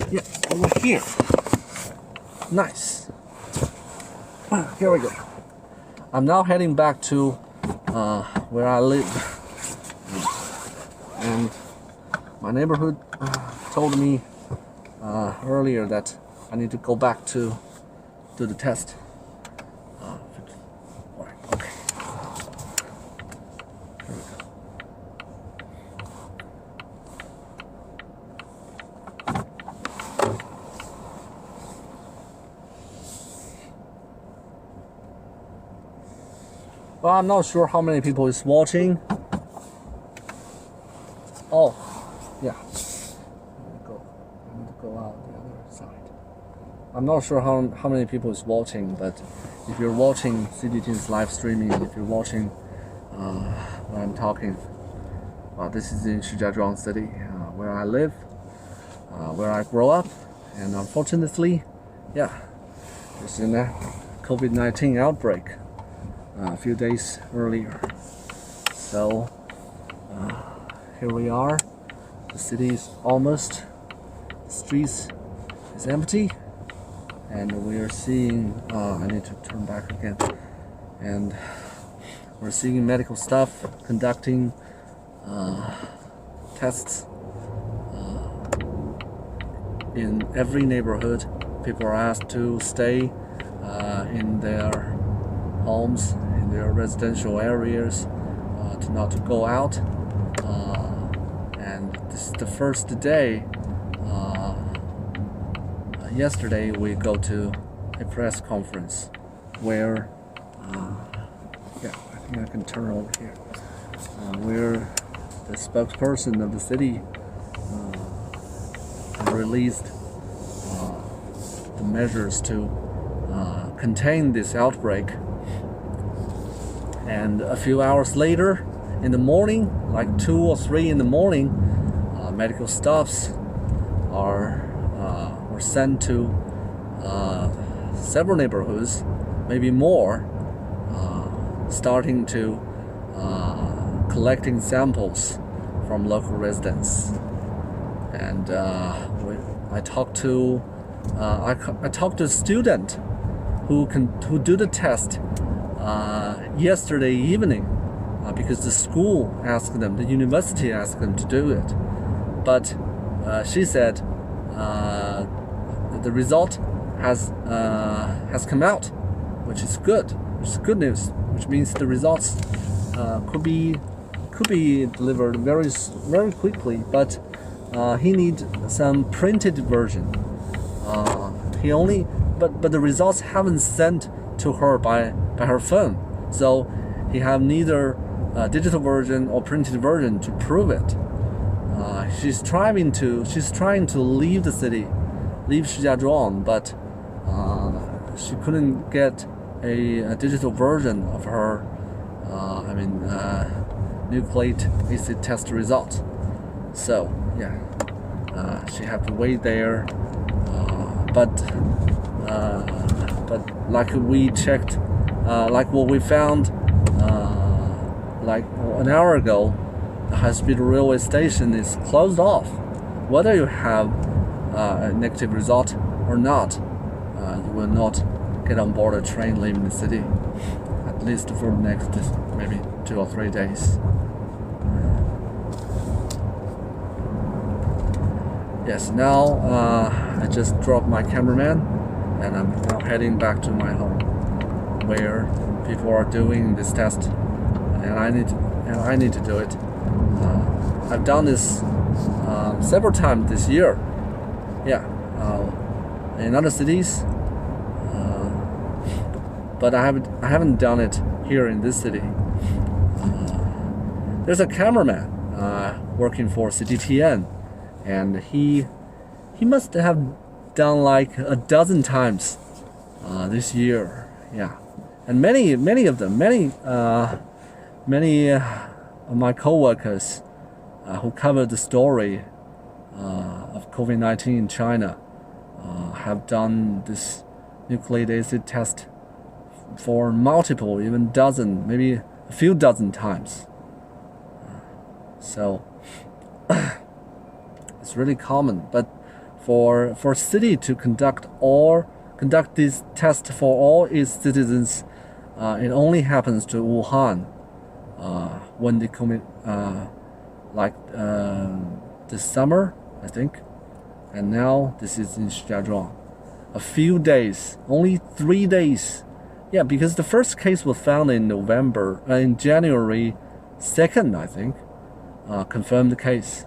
Speaker 1: Yeah, over here. Nice. Here we go. I'm now heading back to where I live. And my neighborhood told me earlier that I need to go back to do the test. Okay. Here we go. Well, I'm not sure how many people is watching. Oh, yeah. I need to go out the other side. I'm not sure how many people is watching, but if you're watching CGTN's live streaming, if you're watching when I'm talking, this is in Shijiazhuang City, where I live, where I grow up, and unfortunately, yeah, there's a COVID-19 outbreak a few days earlier. So. Here we are. The city is almost, the streets is empty, and we are seeing, I need to turn back again, and we're seeing medical staff conducting tests in every neighborhood. People are asked to stay in their homes, in their residential areas, to not to go out. And this is the first day. Yesterday we go to a press conference where, I think I can turn over here, where the spokesperson of the city released the measures to contain this outbreak. And a few hours later, in the morning, like 2 or 3 in the morning, medical staffs were sent to several neighborhoods, maybe more, starting to collecting samples from local residents. And I talked to a student who do the test yesterday evening, because the school asked them, the university asked them to do it. But she said the result has come out, which is good news, which means the results could be delivered very quickly. But he needs some printed version. But the results haven't sent to her by her phone, so he have neither digital version or printed version to prove it. She's trying to leave the city, leave Shijiazhuang, but she couldn't get a digital version of her nucleic acid test result. So she had to wait there. But like we checked, like what we found, like an hour ago, the high-speed railway station is closed off. Whether you have a negative result or not, you will not get on board a train leaving the city, at least for the next maybe 2 or 3 days. Yes, now I just dropped my cameraman and I'm now heading back to my home where people are doing this test, and I need to do it. I've done this several times this year. In other cities, but I haven't done it here in this city. There's a cameraman working for CGTN, and he must have done like a dozen times this year. And many of my co-workers who covered the story of COVID-19 in China have done this nucleic acid test for multiple, even dozen, maybe a few dozen times. So it's really common. But for city to conduct this test for all its citizens, it only happens to Wuhan when they commit this summer, I think, and now this is in Shijiazhuang. A few days, only 3 days. Because the first case was found in January 2nd, I think, confirmed the case,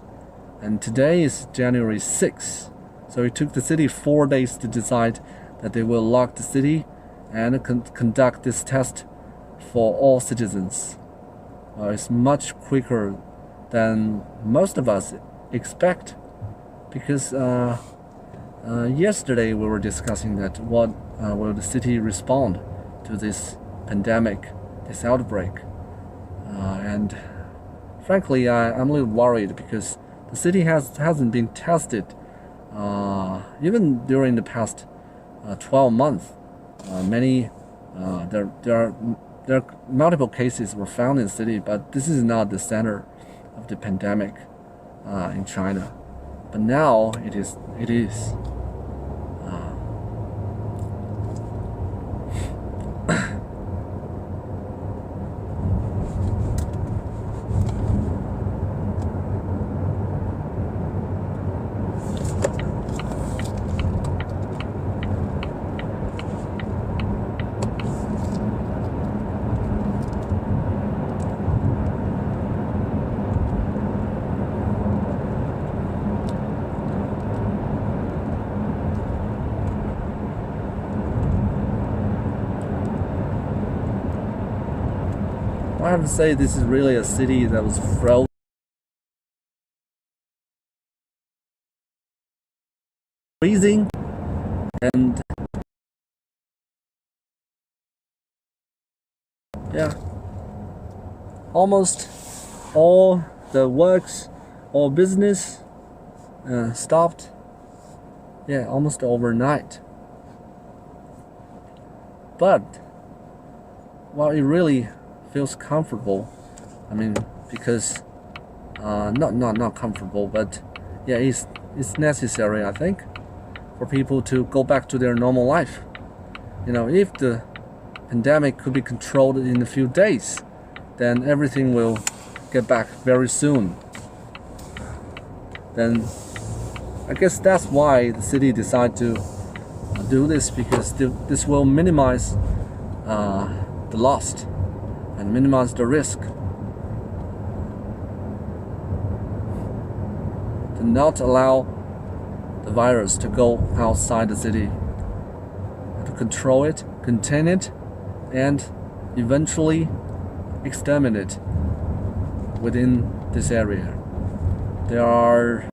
Speaker 1: and today is January 6th. So it took the city 4 days to decide that they will lock the city and conduct this test for all citizens. It's much quicker than most of us expect, because yesterday we were discussing that what will the city respond to this pandemic, this outbreak, and frankly I'm a little worried because the city hasn't been tested even during the past 12 months. There are multiple cases were found in the city, but this is not the center of the pandemic in China. But now it is. have to say this is really a city that was frozen. Freezing and yeah, almost all the works or business stopped. Yeah, almost overnight. But well, it really feels comfortable. I mean, because not comfortable, but yeah, it's necessary, I think, for people to go back to their normal life. You know, if the pandemic could be controlled in a few days, then everything will get back very soon. Then I guess that's why the city decided to do this, because this will minimize the loss and minimize the risk. To not allow the virus to go outside the city, to control it, contain it, and eventually exterminate within this area. There are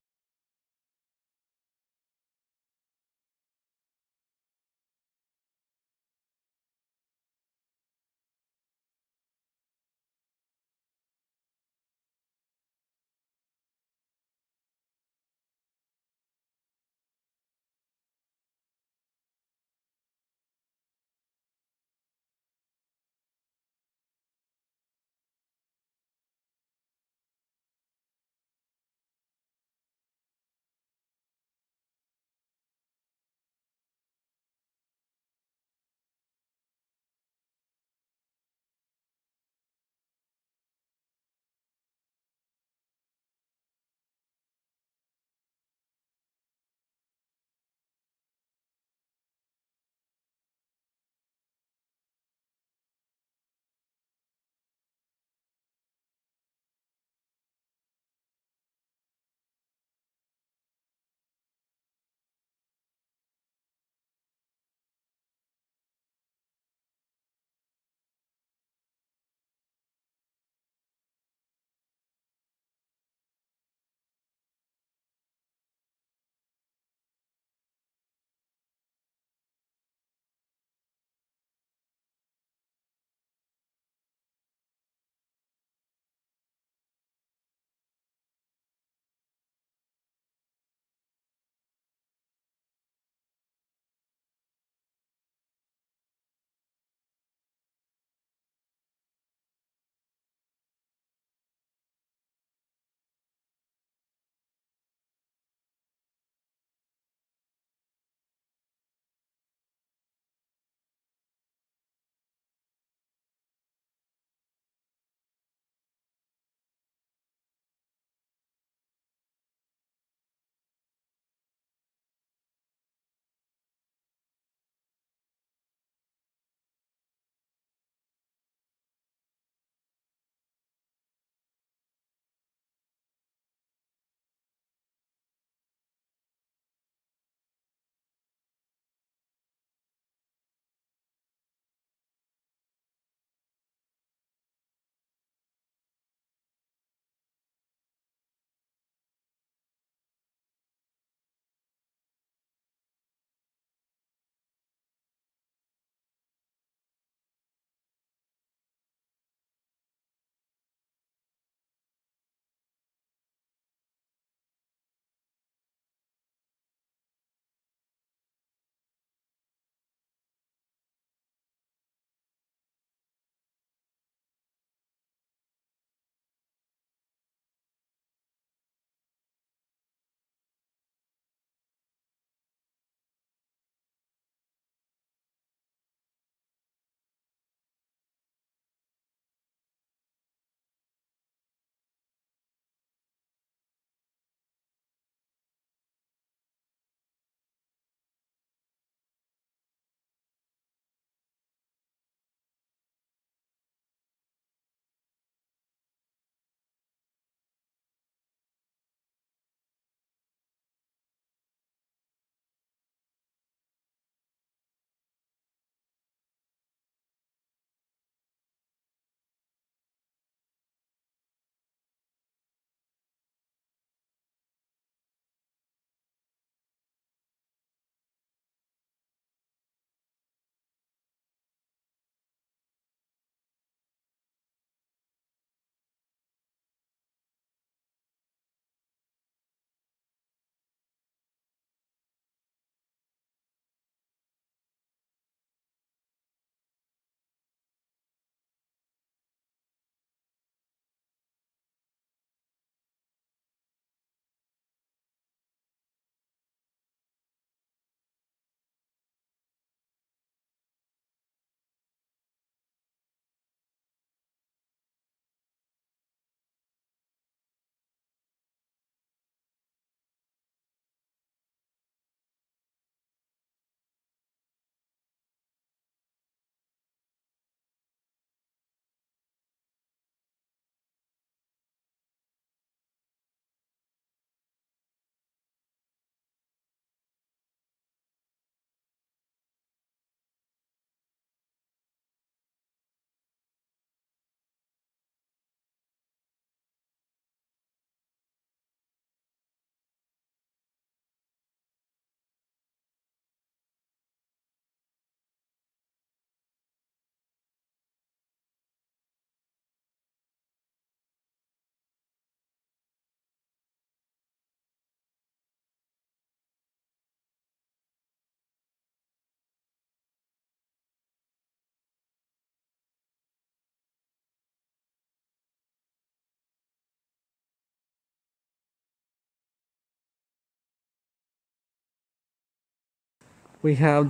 Speaker 1: we have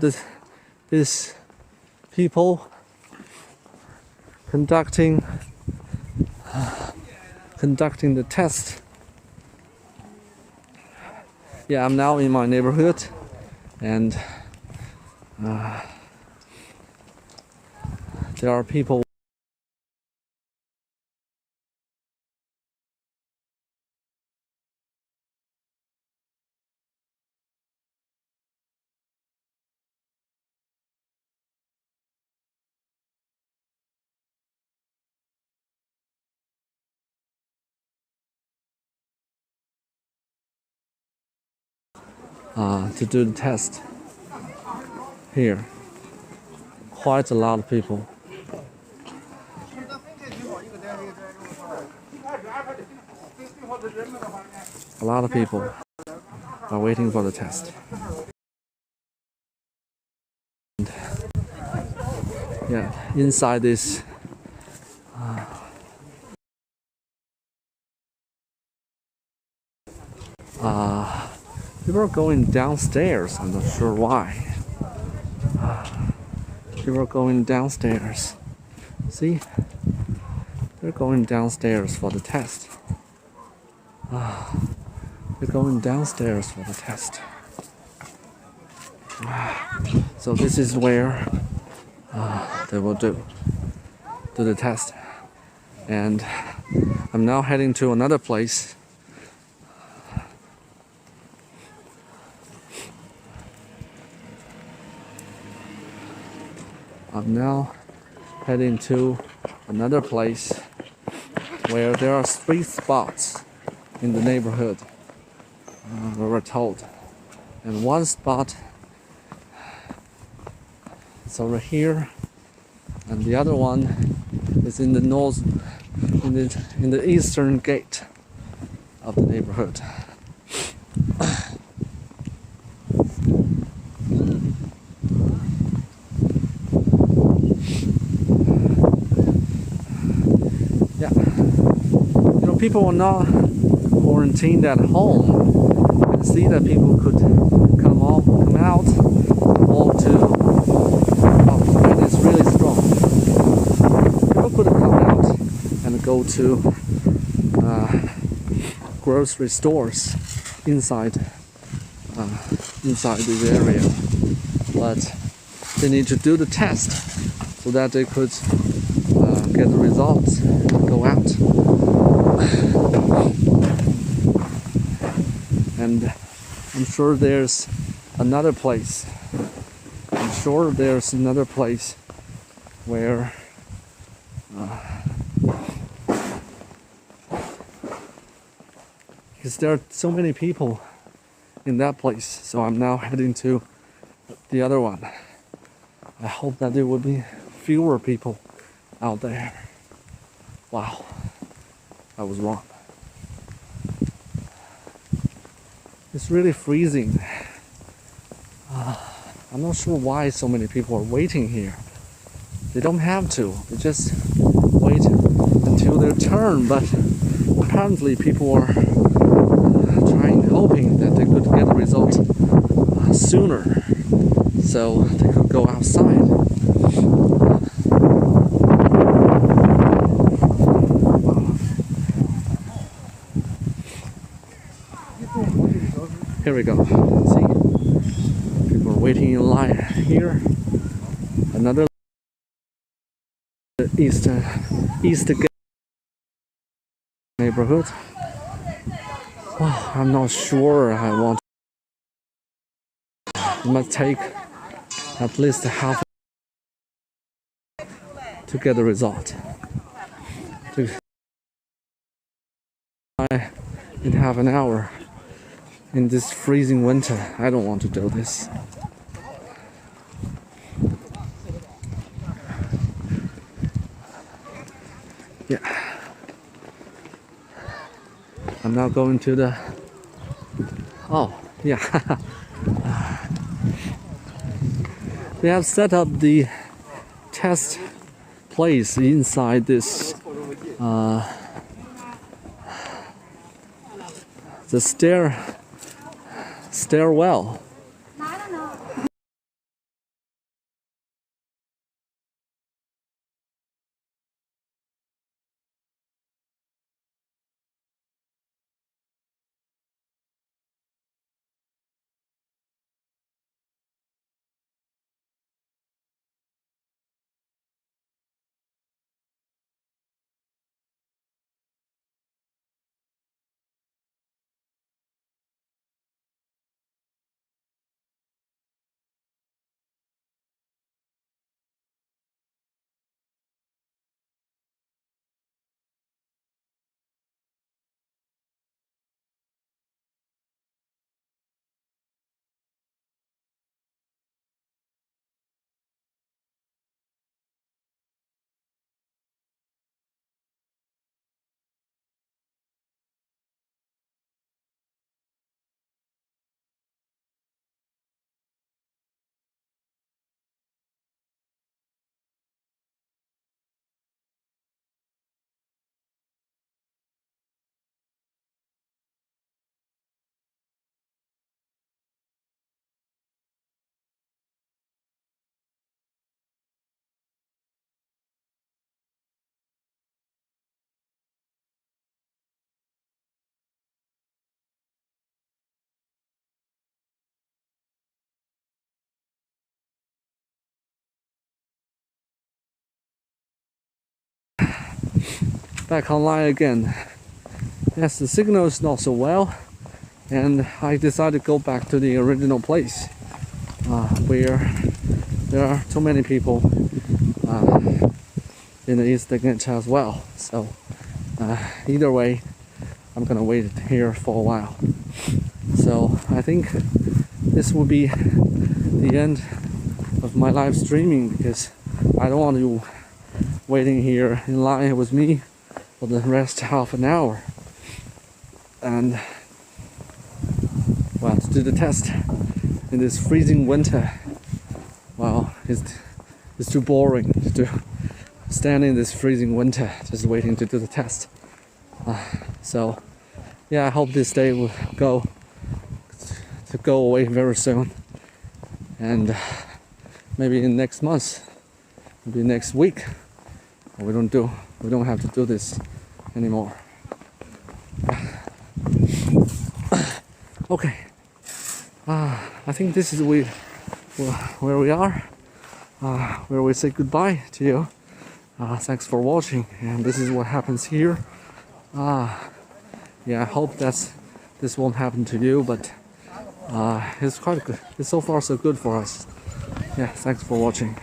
Speaker 1: this people conducting the test. Yeah, I'm now in my neighborhood, and there are people. To do the test here. Quite a lot of people. A lot of people are waiting for the test. And, yeah, inside this people are going downstairs. I'm not sure why. People are going downstairs. See? They're going downstairs for the test. They're going downstairs for the test. So this is where they will do the test. And I'm now heading to another place. I'm now heading to another place where there are 3 spots in the neighborhood, we were told. And one spot is over here, and the other one is in the north, in the eastern gate of the neighborhood. Yeah, you know, people were not quarantined at home. You can see that people could come out, walk to. Oh, and it's really strong. People could come out and go to grocery stores inside this area, but they need to do the test so that they could get the results and go out. And I'm sure there's another place. Where because there are so many people in that place. So I'm now heading to the other one. I hope that there will be fewer people out there. Wow, I was wrong. It's really freezing. I'm not sure why so many people are waiting here. They don't have to. They just wait until their turn. But apparently people are hoping that they could get the result sooner, so they could go outside. Here we go. See, people are waiting in line here. Another east neighborhood. Wow, I'm not sure I want. It must take at least half to get the result. In half an hour in this freezing winter, I don't want to do this. Yeah. I'm now going to the. Oh, yeah. They have set up the test place inside this the stairwell. back online again. Yes, the signal is not so well, and I decided to go back to the original place where there are too many people in the East again as well. So either way, I'm gonna wait here for a while. So I think this will be the end of my live streaming, because I don't want you waiting here in line with me for the rest half an hour. And well, to do the test in this freezing winter, well, it's too boring to stand in this freezing winter just waiting to do the test. So yeah, I hope this day will go away very soon, and maybe in next month, maybe next week, we don't have to do this anymore. Okay, I think this is where we are, where we say goodbye to you. Thanks for watching, and this is what happens here. Yeah, I hope this won't happen to you, but it's quite good. It's so far so good for us. Yeah, thanks for watching.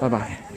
Speaker 1: Bye bye.